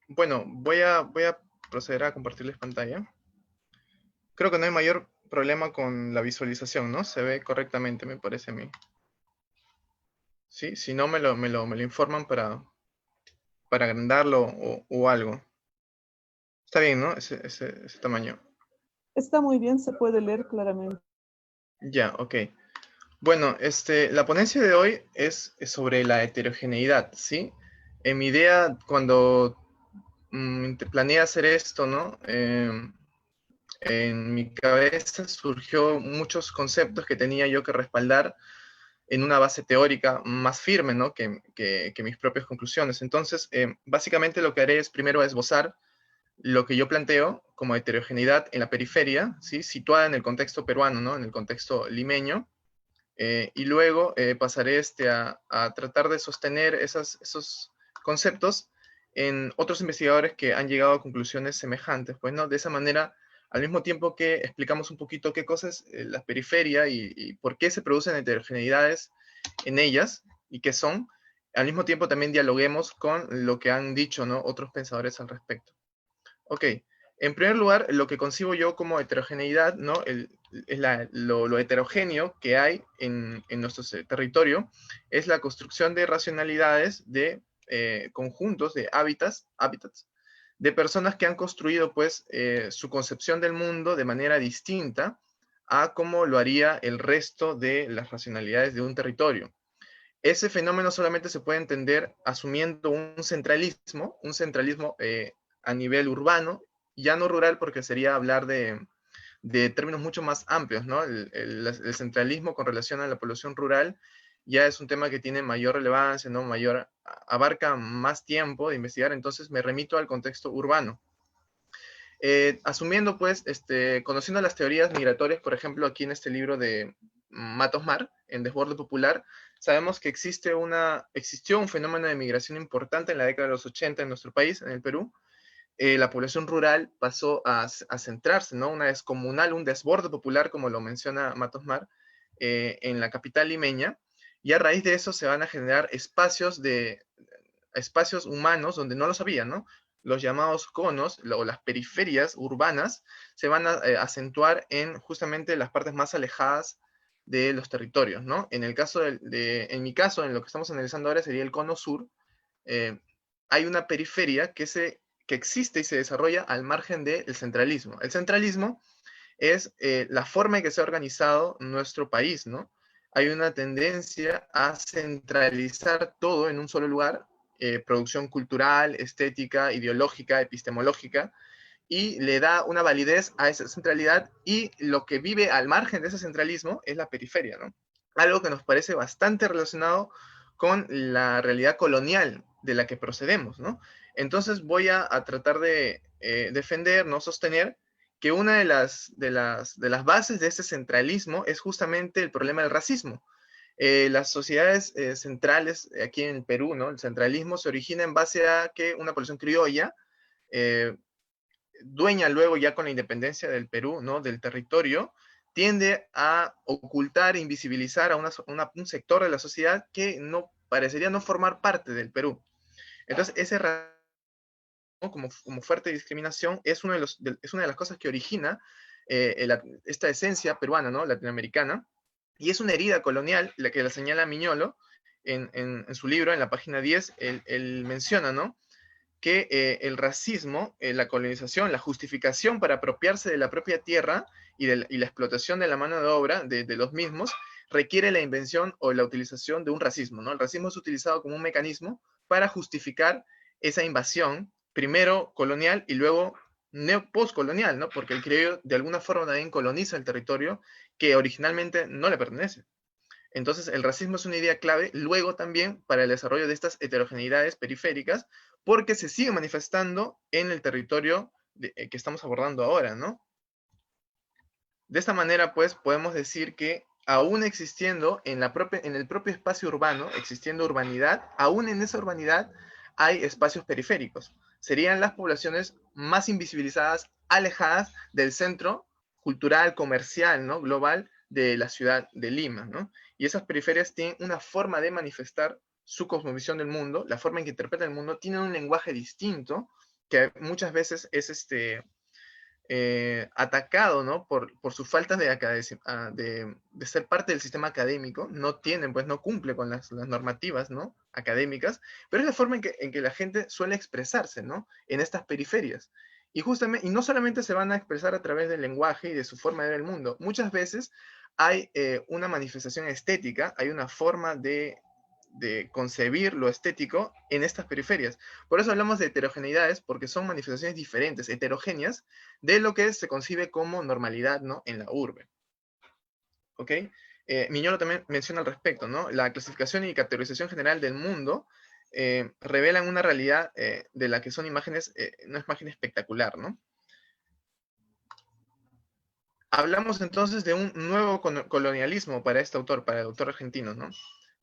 Bueno, voy a proceder a compartirles pantalla. Creo que no hay mayor problema con la visualización, ¿no? Se ve correctamente, me parece a mí. ¿Sí? Si no, me lo informan para agrandarlo o algo. Está bien, ¿no? Ese tamaño. Está muy bien, se puede leer claramente. Ya, ok. Bueno, la ponencia de hoy es sobre la heterogeneidad, ¿sí? En mi idea, cuando planeé hacer esto, ¿no? En mi cabeza surgió muchos conceptos que tenía yo que respaldar en una base teórica más firme, ¿no?, que mis propias conclusiones. Entonces, básicamente lo que haré es primero esbozar lo que yo planteo como heterogeneidad en la periferia, ¿sí?, situada en el contexto peruano, ¿no?, en el contexto limeño, Y luego pasaré a tratar de sostener esos conceptos en otros investigadores que han llegado a conclusiones semejantes. Pues, ¿no? De esa manera, al mismo tiempo que explicamos un poquito qué cosa es la periferia y por qué se producen heterogeneidades en ellas y qué son, al mismo tiempo también dialoguemos con lo que han dicho, ¿no?, otros pensadores al respecto. Ok, en primer lugar, lo que concibo yo como heterogeneidad, ¿no?, lo heterogéneo que hay en nuestro territorio es la construcción de racionalidades de conjuntos de hábitats de personas que han construido pues su concepción del mundo de manera distinta a como lo haría el resto de las racionalidades de un territorio. Ese fenómeno solamente se puede entender asumiendo un centralismo a nivel urbano, ya no rural, porque sería hablar de términos mucho más amplios, ¿no? El centralismo con relación a la población rural ya es un tema que tiene mayor relevancia, ¿no? Abarca más tiempo de investigar, entonces me remito al contexto urbano. Asumiendo, pues, conociendo las teorías migratorias, por ejemplo, aquí en este libro de Matos Mar, en Desborde Popular, sabemos que existió un fenómeno de migración importante en la década de los 80 en nuestro país, en el Perú. La población rural pasó a centrarse, ¿no? Una descomunal, un desborde popular, como lo menciona Matos Mar, en la capital limeña, y a raíz de eso se van a generar espacios humanos donde no los había, ¿no? Los llamados conos o las periferias urbanas se van a acentuar en justamente las partes más alejadas de los territorios, ¿no? En el caso en mi caso, en lo que estamos analizando ahora sería el cono sur. Hay una periferia que existe y se desarrolla al margen del centralismo. El centralismo es la forma en que se ha organizado nuestro país, ¿no? Hay una tendencia a centralizar todo en un solo lugar, producción cultural, estética, ideológica, epistemológica, y le da una validez a esa centralidad, y lo que vive al margen de ese centralismo es la periferia, ¿no? Algo que nos parece bastante relacionado con la realidad colonial de la que procedemos, ¿no? Entonces voy a tratar de defender, no sostener, que una de las bases de este centralismo es justamente el problema del racismo. Las sociedades centrales aquí en el Perú, ¿no? El centralismo se origina en base a que una población criolla, dueña luego ya con la independencia del Perú, ¿no?, del territorio, tiende a ocultar, invisibilizar a un sector de la sociedad que parecería no formar parte del Perú. Entonces, ese racismo, como fuerte discriminación, es una de las cosas que origina esta esencia peruana, ¿no?, latinoamericana, y es una herida colonial, la que la señala Miñolo en su libro, en la página 10, él menciona, ¿no?, que el racismo, la colonización, la justificación para apropiarse de la propia tierra y la explotación de la mano de obra de los mismos, requiere la invención o la utilización de un racismo, ¿no? El racismo es utilizado como un mecanismo para justificar esa invasión, primero colonial y luego postcolonial, ¿no? Porque el criollo de alguna forma también coloniza el territorio que originalmente no le pertenece. Entonces, el racismo es una idea clave luego también para el desarrollo de estas heterogeneidades periféricas, porque se sigue manifestando en el territorio que estamos abordando ahora, ¿no? De esta manera, pues, podemos decir que aún existiendo en el propio espacio urbano, existiendo urbanidad, aún en esa urbanidad hay espacios periféricos. Serían las poblaciones más invisibilizadas, alejadas del centro cultural, comercial, ¿no?, global de la ciudad de Lima, ¿no? Y esas periferias tienen una forma de manifestar su cosmovisión del mundo, la forma en que interpretan el mundo, tienen un lenguaje distinto que muchas veces es atacado, ¿no?, por su falta de ser parte del sistema académico. No tienen, pues no cumple con las normativas, ¿no?, académicas, pero es la forma en que la gente suele expresarse, ¿no?, en estas periferias. Y no solamente se van a expresar a través del lenguaje y de su forma de ver el mundo, muchas veces hay una manifestación estética, hay una forma de concebir lo estético en estas periferias. Por eso hablamos de heterogeneidades, porque son manifestaciones diferentes, heterogéneas, de lo que se concibe como normalidad, ¿no?, en la urbe. ¿Ok? Miñolo también menciona al respecto, ¿no? La clasificación y categorización general del mundo revelan una realidad de la que son imágenes, una imagen espectacular, ¿no? Hablamos entonces de un nuevo colonialismo para este autor, para el autor argentino, ¿no?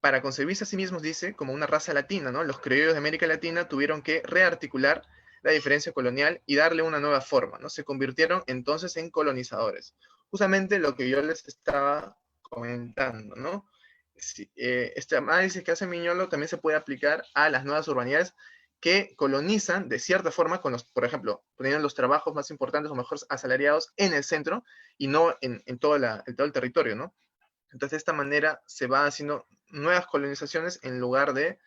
Para concebirse a sí mismos, dice, como una raza latina, ¿no? Los criollos de América Latina tuvieron que rearticular la diferencia colonial y darle una nueva forma, ¿no? Se convirtieron entonces en colonizadores. Justamente lo que yo les estaba comentando, ¿no? Este análisis que hace Miñolo también se puede aplicar a las nuevas urbanidades que colonizan de cierta forma con los, por ejemplo, poniendo los trabajos más importantes o mejor asalariados en el centro y no en todo el territorio, ¿no? Entonces, de esta manera se va haciendo nuevas colonizaciones en lugar de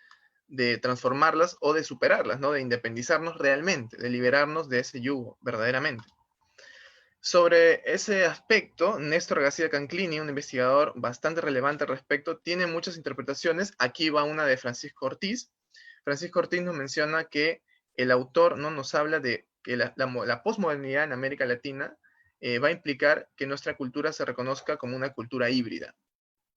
transformarlas o de superarlas, ¿no? De independizarnos realmente, de liberarnos de ese yugo, verdaderamente. Sobre ese aspecto, Néstor García Canclini, un investigador bastante relevante al respecto, tiene muchas interpretaciones. Aquí va una de Francisco Ortiz. Francisco Ortiz nos menciona que el autor, ¿no?, nos habla de que la posmodernidad en América Latina va a implicar que nuestra cultura se reconozca como una cultura híbrida.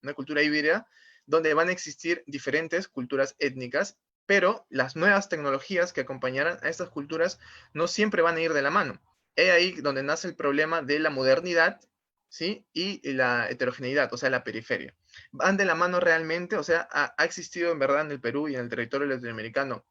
Una cultura híbrida donde van a existir diferentes culturas étnicas, pero las nuevas tecnologías que acompañarán a estas culturas no siempre van a ir de la mano. Es ahí donde nace el problema de la modernidad, ¿sí?, y la heterogeneidad, o sea, la periferia. ¿Van de la mano realmente? O sea, ¿ha existido en verdad en el Perú y en el territorio latinoamericano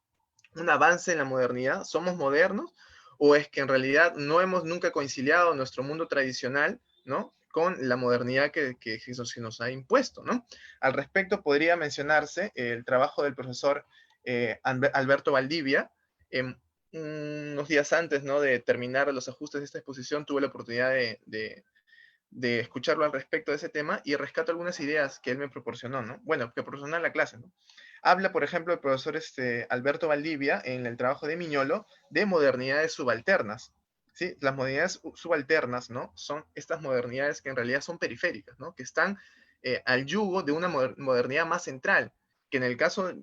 un avance en la modernidad? ¿Somos modernos? ¿O es que en realidad no hemos nunca conciliado nuestro mundo tradicional, ¿no?, con la modernidad que se nos ha impuesto, ¿no? Al respecto podría mencionarse el trabajo del profesor Alberto Valdivia. Unos días antes, ¿no?, de terminar los ajustes de esta exposición, tuve la oportunidad de escucharlo al respecto de ese tema y rescato algunas ideas que él me proporcionó, ¿no? Bueno, que proporcionó en la clase, ¿no? Habla, por ejemplo, el profesor Alberto Valdivia, en el trabajo de Miñolo, de modernidades subalternas. ¿Sí? Las modernidades subalternas, ¿no?, son estas modernidades que en realidad son periféricas, ¿no?, que están al yugo de una modernidad más central, que en el caso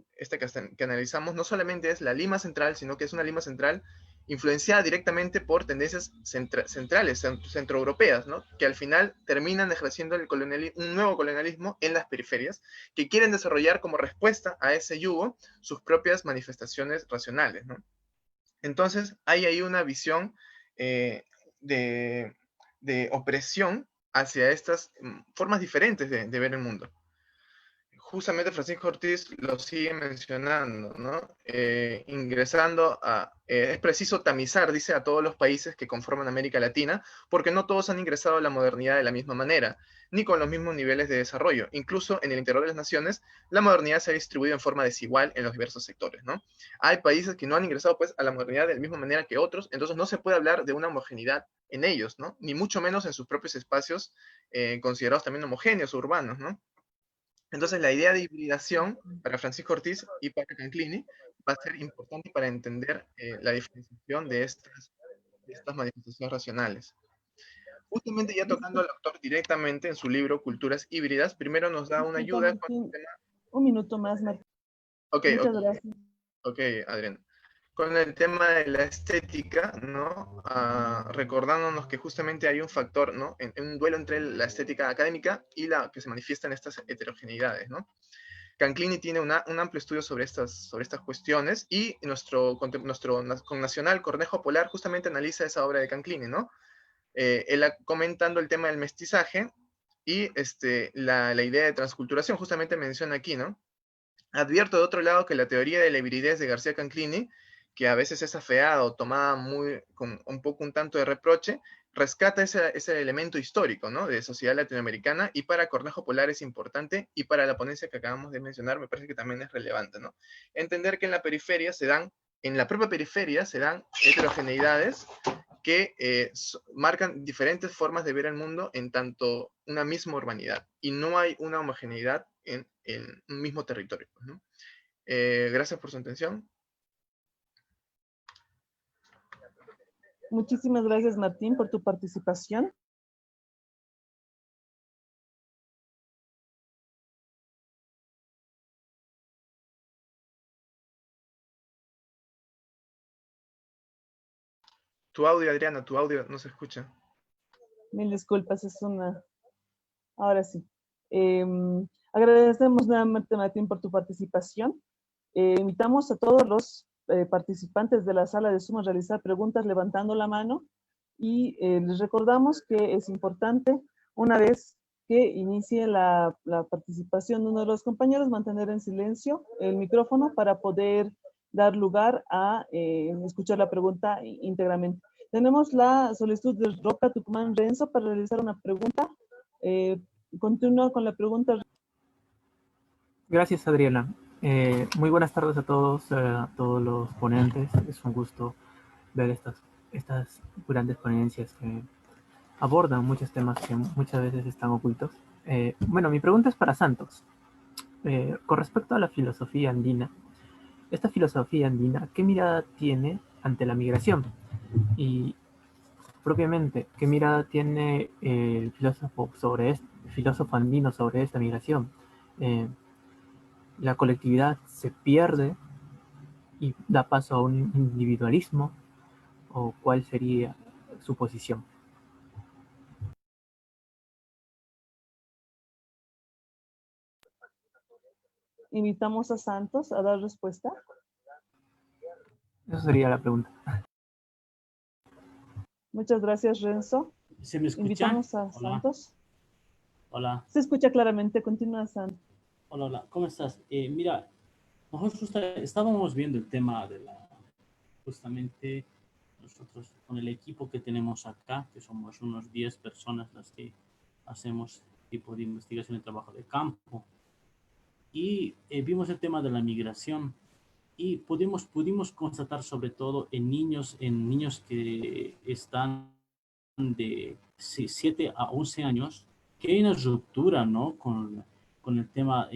que analizamos no solamente es la Lima central, sino que es una Lima central influenciada directamente por tendencias centrales, centroeuropeas, ¿no?, que al final terminan ejerciendo un nuevo colonialismo en las periferias, que quieren desarrollar como respuesta a ese yugo sus propias manifestaciones racionales, ¿no? Entonces, hay ahí una visión de opresión hacia estas formas diferentes de ver el mundo. Justamente Francisco Ortiz lo sigue mencionando, ¿no? Ingresando es preciso tamizar, dice, a todos los países que conforman América Latina, porque no todos han ingresado a la modernidad de la misma manera, ni con los mismos niveles de desarrollo. Incluso en el interior de las naciones, la modernidad se ha distribuido en forma desigual en los diversos sectores, ¿no? Hay países que no han ingresado, pues, a la modernidad de la misma manera que otros, entonces no se puede hablar de una homogeneidad en ellos, ¿no? Ni mucho menos en sus propios espacios considerados también homogéneos o urbanos, ¿no? Entonces, la idea de hibridación para Francisco Ortiz y para Canclini va a ser importante para entender la diferenciación de estas manifestaciones racionales. Justamente ya tocando al autor directamente en su libro Culturas Híbridas, primero nos da una Disculpa, ayuda con Martín, el tema... un minuto más, Martín. Ok, Muchas gracias. ok, Adrián. Con el tema de la estética, ¿no? Recordándonos que justamente hay un factor, ¿no?, en un duelo entre la estética académica y la que se manifiesta en estas heterogeneidades, ¿no? Canclini tiene un amplio estudio sobre estas cuestiones y nuestro connacional Cornejo Polar justamente analiza esa obra de Canclini, ¿no? Él comentando el tema del mestizaje y la idea de transculturación, justamente menciona aquí, ¿no? Advierto de otro lado que la teoría de la hibridez de García Canclini, que a veces es afeada o tomada con un tanto de reproche, rescata ese elemento histórico, ¿no?, de sociedad latinoamericana, y para Cornejo Polar es importante, y para la ponencia que acabamos de mencionar me parece que también es relevante, ¿no? Entender que en la propia periferia se dan heterogeneidades que marcan diferentes formas de ver el mundo en tanto una misma urbanidad, y no hay una homogeneidad en un mismo territorio, ¿no? Gracias por su atención. Muchísimas gracias, Martín, por tu participación. Tu audio, Adriana, tu audio no se escucha. Mil disculpas, ahora sí. Agradecemos nuevamente, Martín, por tu participación. Invitamos a todos los participantes de la sala de Zoom a realizar preguntas levantando la mano. Y les recordamos que es importante, una vez que inicie la participación de uno de los compañeros, mantener en silencio el micrófono para poder dar lugar a escuchar la pregunta íntegramente. Tenemos la solicitud de Roca Tucumán Renzo para realizar una pregunta. Continúa con la pregunta. Gracias, Adriana. Muy buenas tardes a todos los ponentes. Es un gusto ver estas grandes ponencias que abordan muchos temas que muchas veces están ocultos. Bueno, mi pregunta es para Santos. Con respecto a la filosofía andina, esta filosofía andina, ¿qué mirada tiene ante la migración? Y propiamente, ¿qué mirada tiene el filósofo andino sobre esta migración? ¿La colectividad se pierde y da paso a un individualismo? ¿O cuál sería su posición? Invitamos a Santos a dar respuesta. Esa sería la pregunta. Muchas gracias, Renzo. ¿Se me escucha? Invitamos a Hola. Santos. Hola. Se escucha claramente. Continúa, Santos. Hola, hola. ¿Cómo estás? Mira, nosotros estábamos viendo el tema de justamente nosotros con el equipo que tenemos acá, que somos unos 10 personas las que hacemos tipo de investigación y trabajo de campo. Y vimos el tema de la migración y pudimos constatar sobre todo en niños que están de 7 a 11 años, que hay una ruptura, ¿no? Con el tema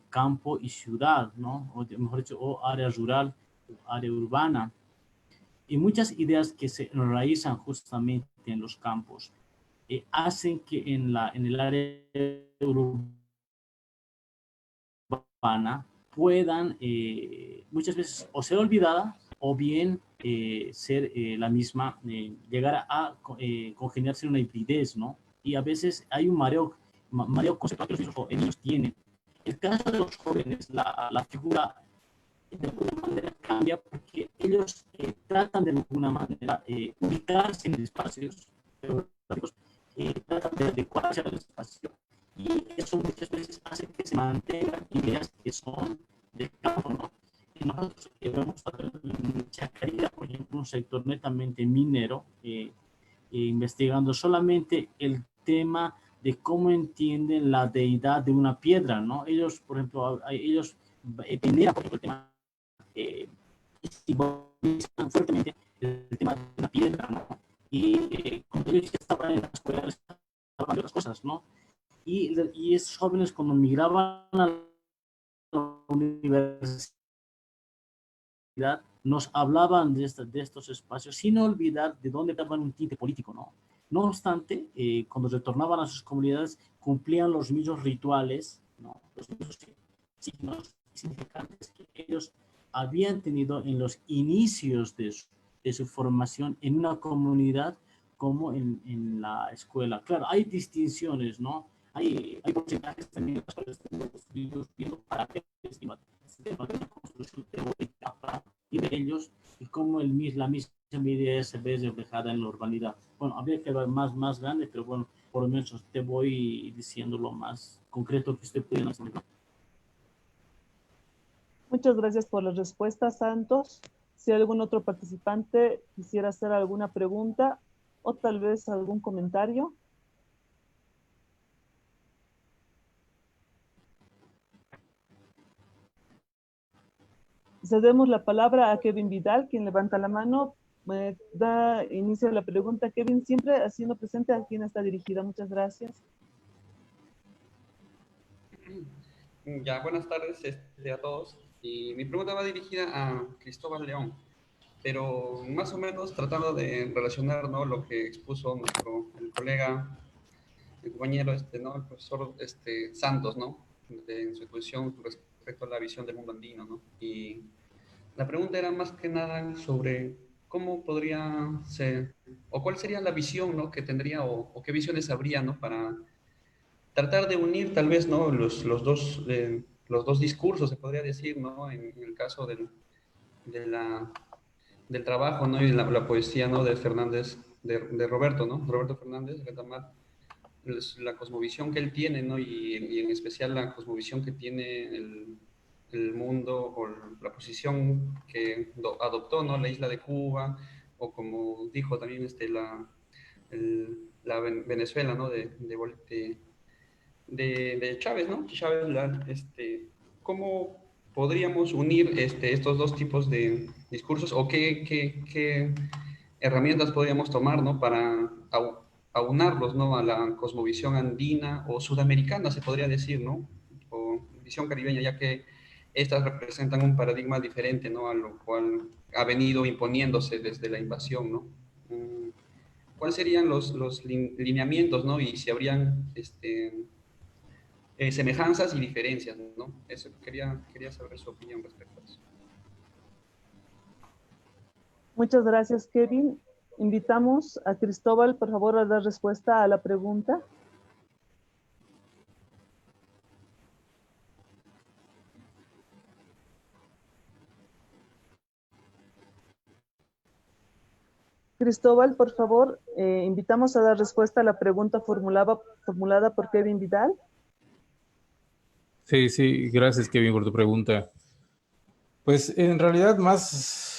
campo y ciudad, ¿no? O mejor dicho, o área rural, área urbana. Y muchas ideas que se enraizan justamente en los campos hacen que en el área urbana puedan muchas veces o ser olvidada o bien ser la misma, llegar a congeniarse en una hibridez, ¿no? Y a veces hay un mareo conceptual que los niños tienen. En el caso de los jóvenes, la figura de alguna manera cambia porque ellos tratan de alguna manera ubicarse en espacios geográficos, tratan de adecuarse al espacio y eso muchas veces hace que se mantengan ideas que son del campo, ¿no? Y nosotros vemos en Chacarita, por ejemplo, un sector netamente minero, investigando solamente el tema de cómo entienden la deidad de una piedra, ¿no? Ellos, por ejemplo, ellos veneran por ejemplo, el tema simbolizan fuertemente el tema de una piedra, ¿no? Y cuando ellos estaban en la escuela, estaban de otras cosas, ¿no? Y esos jóvenes cuando migraban a la universidad nos hablaban de estos espacios sin olvidar de dónde daban un tinte político, ¿no? No obstante, cuando retornaban a sus comunidades cumplían los mismos rituales, ¿no? Los mismos signos significantes que ellos habían tenido en los inicios de su formación en una comunidad como en la escuela. Claro, hay distinciones, ¿no? Hay porcentajes también en las cuales tenemos viendo para que de una construcción teórica para de ellos y cómo la misma idea se ve reflejada en la urbanidad. Bueno, habría que ver más grande, pero bueno, por lo menos te voy diciendo lo más concreto que usted pudiera hacer. Muchas gracias por la respuesta, Santos. Si algún otro participante quisiera hacer alguna pregunta o tal vez algún comentario. Cedemos la palabra a Kevin Vidal, quien levanta la mano. Da inicio a la pregunta. Kevin, siempre haciendo presente a quién está dirigida. Muchas gracias. Ya, buenas tardes a todos. Y mi pregunta va dirigida a Cristóbal León, pero más o menos tratando de relacionar, ¿no?, lo que expuso el colega, el compañero, ¿no?, el profesor Santos, ¿no?, en su exposición respecto a la visión del mundo andino, ¿no? Y la pregunta era más que nada sobre cómo podría ser, o cuál sería la visión, ¿no?, que tendría, o qué visiones habría, ¿no?, para tratar de unir tal vez, ¿no?, los dos discursos, se podría decir, ¿no?, en el caso del trabajo, ¿no?, y la poesía, ¿no?, de Fernández de Roberto, ¿no? Roberto Fernández Retamar, la cosmovisión que él tiene, ¿no? Y en especial la cosmovisión que tiene el mundo o la posición que adoptó, ¿no? La isla de Cuba, o como dijo también Venezuela, ¿no? De Chávez, ¿no? Chávez, ¿cómo podríamos unir estos dos tipos de discursos o qué herramientas podríamos tomar, ¿no? Para aunarlos, ¿no? A la cosmovisión andina o sudamericana, se podría decir, ¿no? O visión caribeña, ya que estas representan un paradigma diferente, ¿no? A lo cual ha venido imponiéndose desde la invasión, ¿no? ¿Cuáles serían los lineamientos, ¿no? Y si habrían semejanzas y diferencias, ¿no? Eso, quería saber su opinión respecto a eso. Muchas gracias, Kevin. Invitamos a Cristóbal, por favor, a dar respuesta a la pregunta. Cristóbal, por favor, invitamos a dar respuesta a la pregunta formulada por Kevin Vidal. Sí, gracias, Kevin, por tu pregunta. Pues en realidad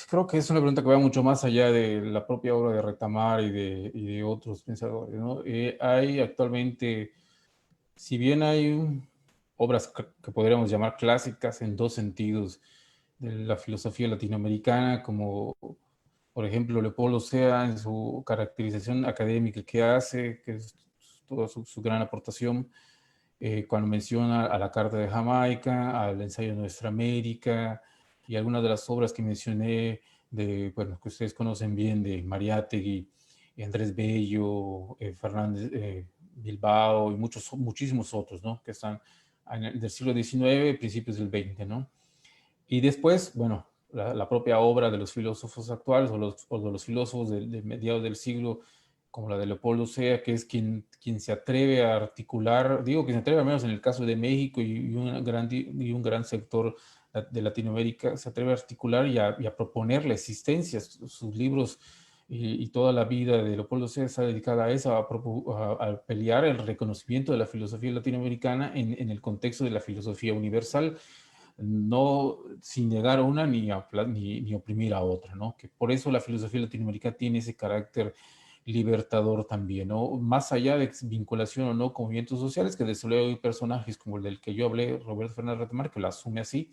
creo que es una pregunta que va mucho más allá de la propia obra de Retamar y de otros pensadores, ¿no? Hay actualmente, si bien hay obras que podríamos llamar clásicas en dos sentidos de la filosofía latinoamericana, como por ejemplo Leopoldo Sea en su caracterización académica que hace, que es toda su gran aportación, cuando menciona a la Carta de Jamaica, al ensayo de Nuestra América y algunas de las obras que mencioné, bueno, que ustedes conocen bien, de Mariátegui, Andrés Bello, Fernández Bilbao y muchísimos otros, ¿no? Que están del siglo XIX, principios del XX, ¿no? Y después, bueno, la propia obra de los filósofos actuales o de los filósofos de mediados del siglo, como la de Leopoldo Sea, que es quien se atreve a articular, digo que se atreve al menos en el caso de México y un gran sector de Latinoamérica, se atreve a articular y a proponer la existencia. Sus libros y toda la vida de Leopoldo Sea está dedicada a eso, a pelear el reconocimiento de la filosofía latinoamericana en el contexto de la filosofía universal, no sin negar a una ni oprimir a otra, ¿no? Que por eso la filosofía latinoamericana tiene ese carácter libertador también, ¿no? Más allá de vinculación o no con movimientos sociales, que desde luego hay personajes como el del que yo hablé, Roberto Fernández Retamar, que lo asume así,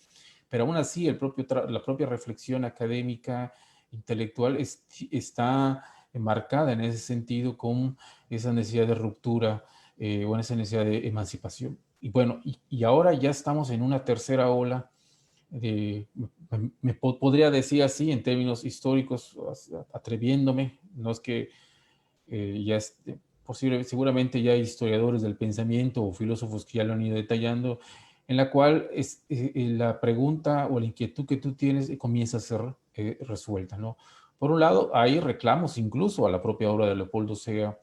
pero aún así la propia reflexión académica, intelectual, está marcada en ese sentido con esa necesidad de ruptura o en esa necesidad de emancipación. Y bueno, y ahora ya estamos en una tercera ola, podría decir así en términos históricos, atreviéndome, no es que ya es posible, seguramente ya hay historiadores del pensamiento o filósofos que ya lo han ido detallando, en la cual la pregunta o la inquietud que tú tienes comienza a ser resuelta, ¿no? Por un lado, hay reclamos incluso a la propia obra de Leopoldo Sea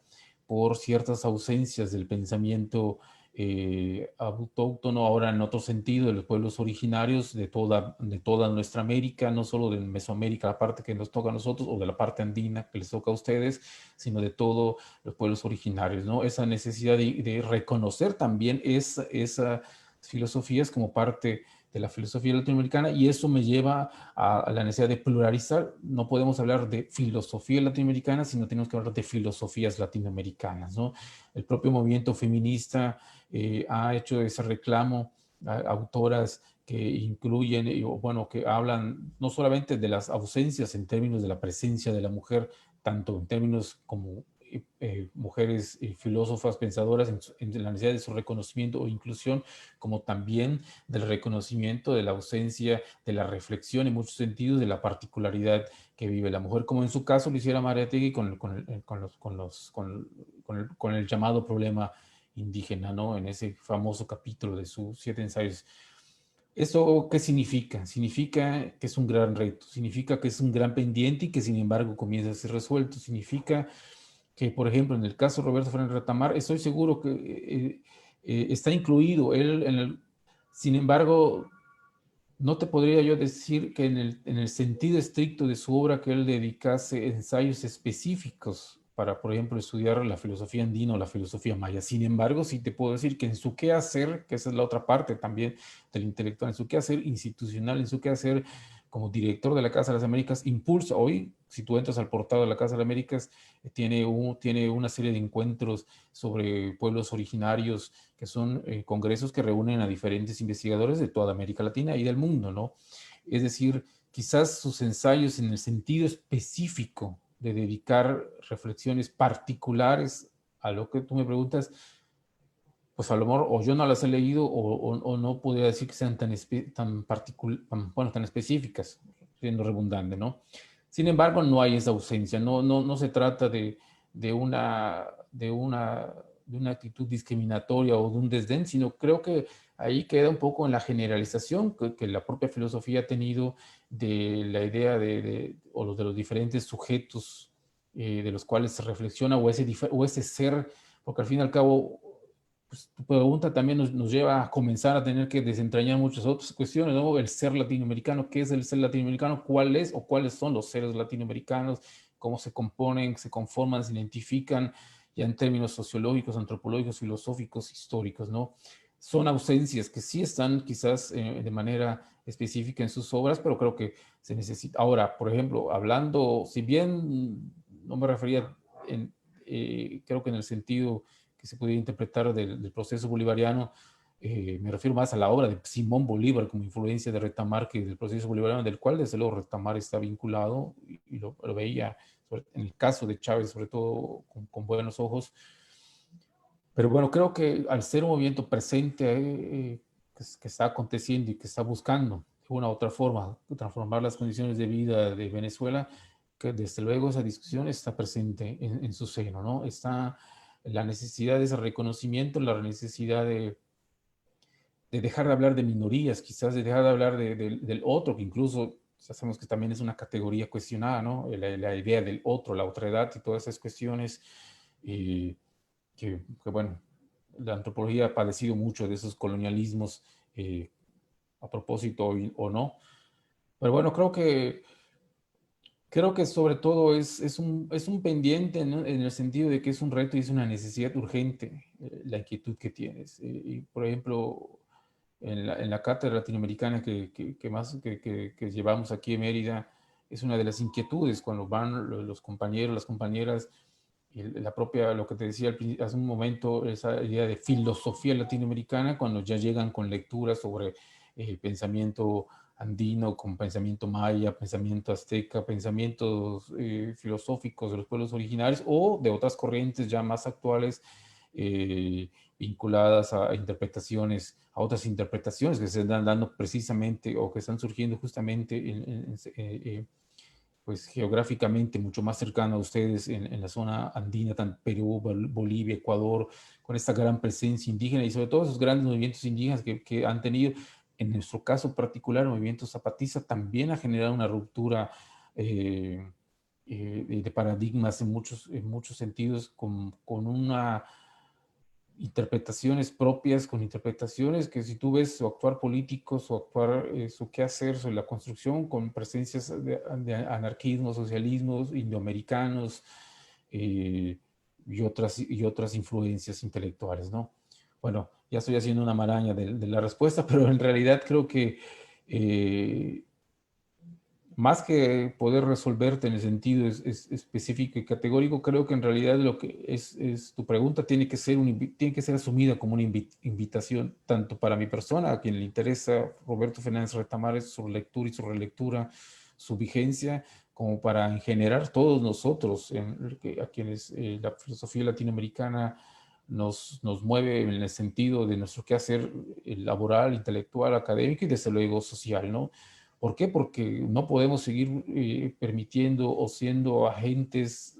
por ciertas ausencias del pensamiento autóctono, ahora en otro sentido, de los pueblos originarios de toda nuestra América, no solo de Mesoamérica, la parte que nos toca a nosotros, o de la parte andina que les toca a ustedes, sino de todos los pueblos originarios, ¿no? Esa necesidad de reconocer también esas filosofías como parte de la filosofía latinoamericana, y eso me lleva a la necesidad de pluralizar. No podemos hablar de filosofía latinoamericana, sino tenemos que hablar de filosofías latinoamericanas, ¿no? El propio movimiento feminista ha hecho ese reclamo a autoras que incluyen, bueno, que hablan no solamente de las ausencias en términos de la presencia de la mujer, tanto en términos como mujeres filósofas, pensadoras, en la necesidad de su reconocimiento o inclusión, como también del reconocimiento de la ausencia de la reflexión en muchos sentidos de la particularidad que vive la mujer, como en su caso lo hiciera Mariátegui con el llamado problema indígena, ¿no? En ese famoso capítulo de sus 7 ensayos. ¿Eso qué significa? Significa que es un gran reto, significa que es un gran pendiente y que sin embargo comienza a ser resuelto, significa que, por ejemplo, en el caso de Roberto Fernández Retamar, estoy seguro que está incluido él sin embargo, no te podría yo decir que en el sentido estricto de su obra que él dedicase ensayos específicos para, por ejemplo, estudiar la filosofía andina o la filosofía maya. Sin embargo, sí te puedo decir que en su quehacer, que esa es la otra parte también del intelectual, en su quehacer institucional, en su quehacer como director de la Casa de las Américas, impulsa hoy, si tú entras al portal de la Casa de las Américas, tiene una serie de encuentros sobre pueblos originarios, que son congresos que reúnen a diferentes investigadores de toda América Latina y del mundo, ¿no? Es decir, quizás sus ensayos en el sentido específico de dedicar reflexiones particulares a lo que tú me preguntas, pues a lo mejor o yo no las he leído o no podría decir que sean tan específicas, siendo redundante, ¿no? Sin embargo, no hay esa ausencia, no se trata de una actitud discriminatoria o de un desdén, sino creo que ahí queda un poco en la generalización que la propia filosofía ha tenido de la idea de los diferentes sujetos de los cuales se reflexiona o ese ser, porque al fin y al cabo, pues, tu pregunta también nos lleva a comenzar a tener que desentrañar muchas otras cuestiones, ¿no? El ser latinoamericano, ¿qué es el ser latinoamericano? ¿Cuál es o cuáles son los seres latinoamericanos? ¿Cómo se componen, se conforman, se identifican ya en términos sociológicos, antropológicos, filosóficos, históricos, ¿no? Son ausencias que sí están quizás de manera específica en sus obras, pero creo que se necesita. Ahora, por ejemplo, hablando, si bien no me refería, creo que en el sentido que se podía interpretar del proceso bolivariano, me refiero más a la obra de Simón Bolívar como influencia de Retamar que del proceso bolivariano, del cual desde luego Retamar está vinculado y lo veía en el caso de Chávez sobre todo con buenos ojos. Pero bueno, creo que al ser un movimiento presente que está aconteciendo y que está buscando de una u otra forma transformar las condiciones de vida de Venezuela, que desde luego esa discusión está presente en su seno, ¿no? Está la necesidad de ese reconocimiento, la necesidad de dejar de hablar de minorías, quizás de dejar de hablar del otro, que incluso sabemos que también es una categoría cuestionada, ¿no? La idea del otro, la otredad y todas esas cuestiones. Que bueno, la antropología ha padecido mucho de esos colonialismos a propósito o no. Pero bueno, creo que sobre todo es un pendiente, ¿no? En el sentido de que es un reto y es una necesidad urgente la inquietud que tienes. Y por ejemplo, en la cátedra latinoamericana que llevamos aquí en Mérida, es una de las inquietudes cuando van los compañeros, las compañeras, la propia, lo que te decía hace un momento, esa idea de filosofía latinoamericana, cuando ya llegan con lecturas sobre pensamiento andino, con pensamiento maya, pensamiento azteca, pensamientos filosóficos de los pueblos originarios o de otras corrientes ya más actuales vinculadas a interpretaciones, a otras interpretaciones que se están dando precisamente o que están surgiendo justamente pues geográficamente mucho más cercano a ustedes en la zona andina, tanto Perú, Bolivia, Ecuador, con esta gran presencia indígena y sobre todo esos grandes movimientos indígenas que han tenido, en nuestro caso particular, el movimiento zapatista también ha generado una ruptura de paradigmas en muchos sentidos, con una interpretaciones propias, con interpretaciones que si tú ves su actuar político, su actuar, su quehacer, su la construcción con presencias de anarquismo, socialismos, indoamericanos y otras influencias intelectuales, ¿no? Bueno, ya estoy haciendo una maraña de la respuesta, pero en realidad creo que más que poder resolverte en el sentido específico y categórico, creo que en realidad lo que es tu pregunta tiene que ser asumida como una invitación tanto para mi persona, a quien le interesa Roberto Fernández Retamares, su lectura y su relectura, su vigencia, como para en general todos nosotros, a quienes la filosofía latinoamericana nos mueve en el sentido de nuestro quehacer laboral, intelectual, académico y desde luego social, ¿no? ¿Por qué? Porque no podemos seguir permitiendo o siendo agentes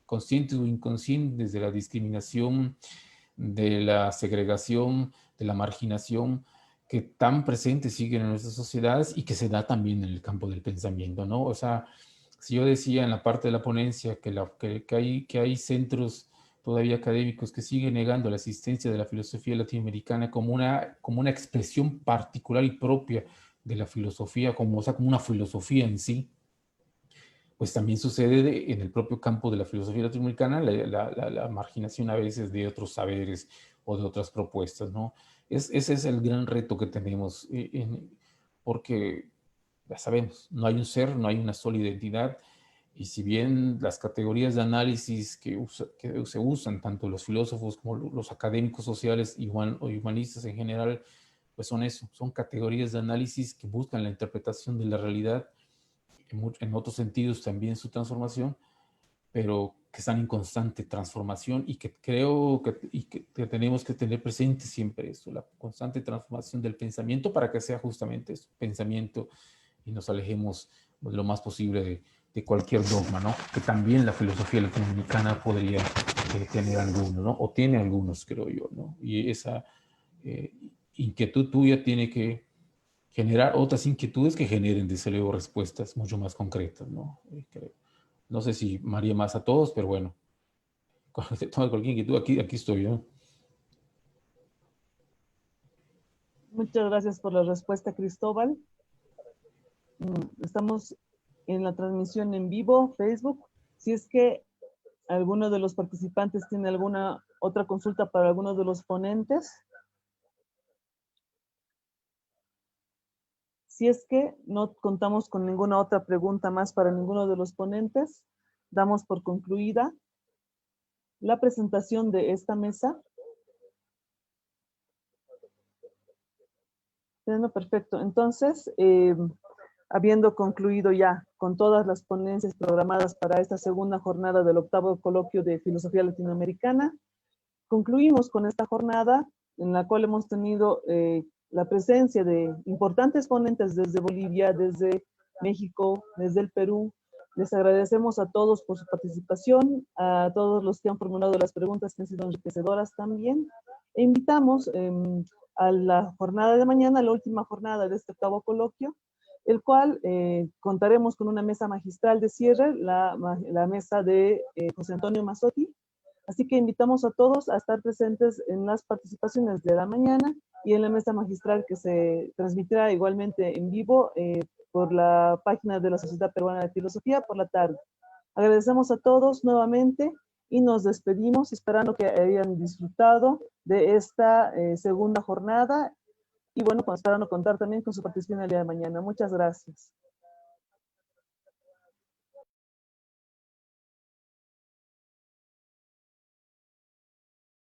conscientes o inconscientes de la discriminación, de la segregación, de la marginación que tan presentes siguen en nuestras sociedades y que se da también en el campo del pensamiento, ¿no? O sea, si yo decía en la parte de la ponencia que hay centros todavía académicos que siguen negando la existencia de la filosofía latinoamericana como una expresión particular y propia de la filosofía, como una filosofía en sí, pues también sucede en el propio campo de la filosofía latinoamericana la marginación a veces de otros saberes o de otras propuestas, ¿no? Ese es el gran reto que tenemos, porque ya sabemos, no hay un ser, no hay una sola identidad, y si bien las categorías de análisis que se usan, tanto los filósofos como los académicos sociales o humanistas en general, pues son eso, son categorías de análisis que buscan la interpretación de la realidad, en otros sentidos también su transformación, pero que están en constante transformación y que creo que tenemos que tener presente siempre eso, la constante transformación del pensamiento para que sea justamente eso, pensamiento, y nos alejemos lo más posible de cualquier dogma, ¿no? Que también la filosofía latinoamericana podría tener algunos, ¿no? O tiene algunos, creo yo, ¿no? Y esa inquietud tuya tiene que generar otras inquietudes que generen, desde luego, respuestas mucho más concretas, ¿no? No sé si maría más a todos, pero bueno, cualquier inquietud, aquí estoy, ¿no? Muchas gracias por la respuesta, Cristóbal. Estamos en la transmisión en vivo, Facebook. Si es que alguno de los participantes tiene alguna otra consulta para alguno de los ponentes. Si es que no contamos con ninguna otra pregunta más para ninguno de los ponentes, damos por concluida la presentación de esta mesa. Bueno, perfecto. Entonces, habiendo concluido ya con todas las ponencias programadas para esta segunda jornada del 8º coloquio de Filosofía Latinoamericana, concluimos con esta jornada en la cual hemos tenido la presencia de importantes ponentes desde Bolivia, desde México, desde el Perú. Les agradecemos a todos por su participación, a todos los que han formulado las preguntas que han sido enriquecedoras también. E invitamos a la jornada de mañana, la última jornada de este 8º coloquio, el cual contaremos con una mesa magistral de cierre, la mesa de José Antonio Mazzotti. Así que invitamos a todos a estar presentes en las participaciones de la mañana y en la mesa magistral que se transmitirá igualmente en vivo por la página de la Sociedad Peruana de Filosofía por la tarde. Agradecemos a todos nuevamente y nos despedimos esperando que hayan disfrutado de esta segunda jornada y bueno, esperando contar también con su participación el día de mañana. Muchas gracias.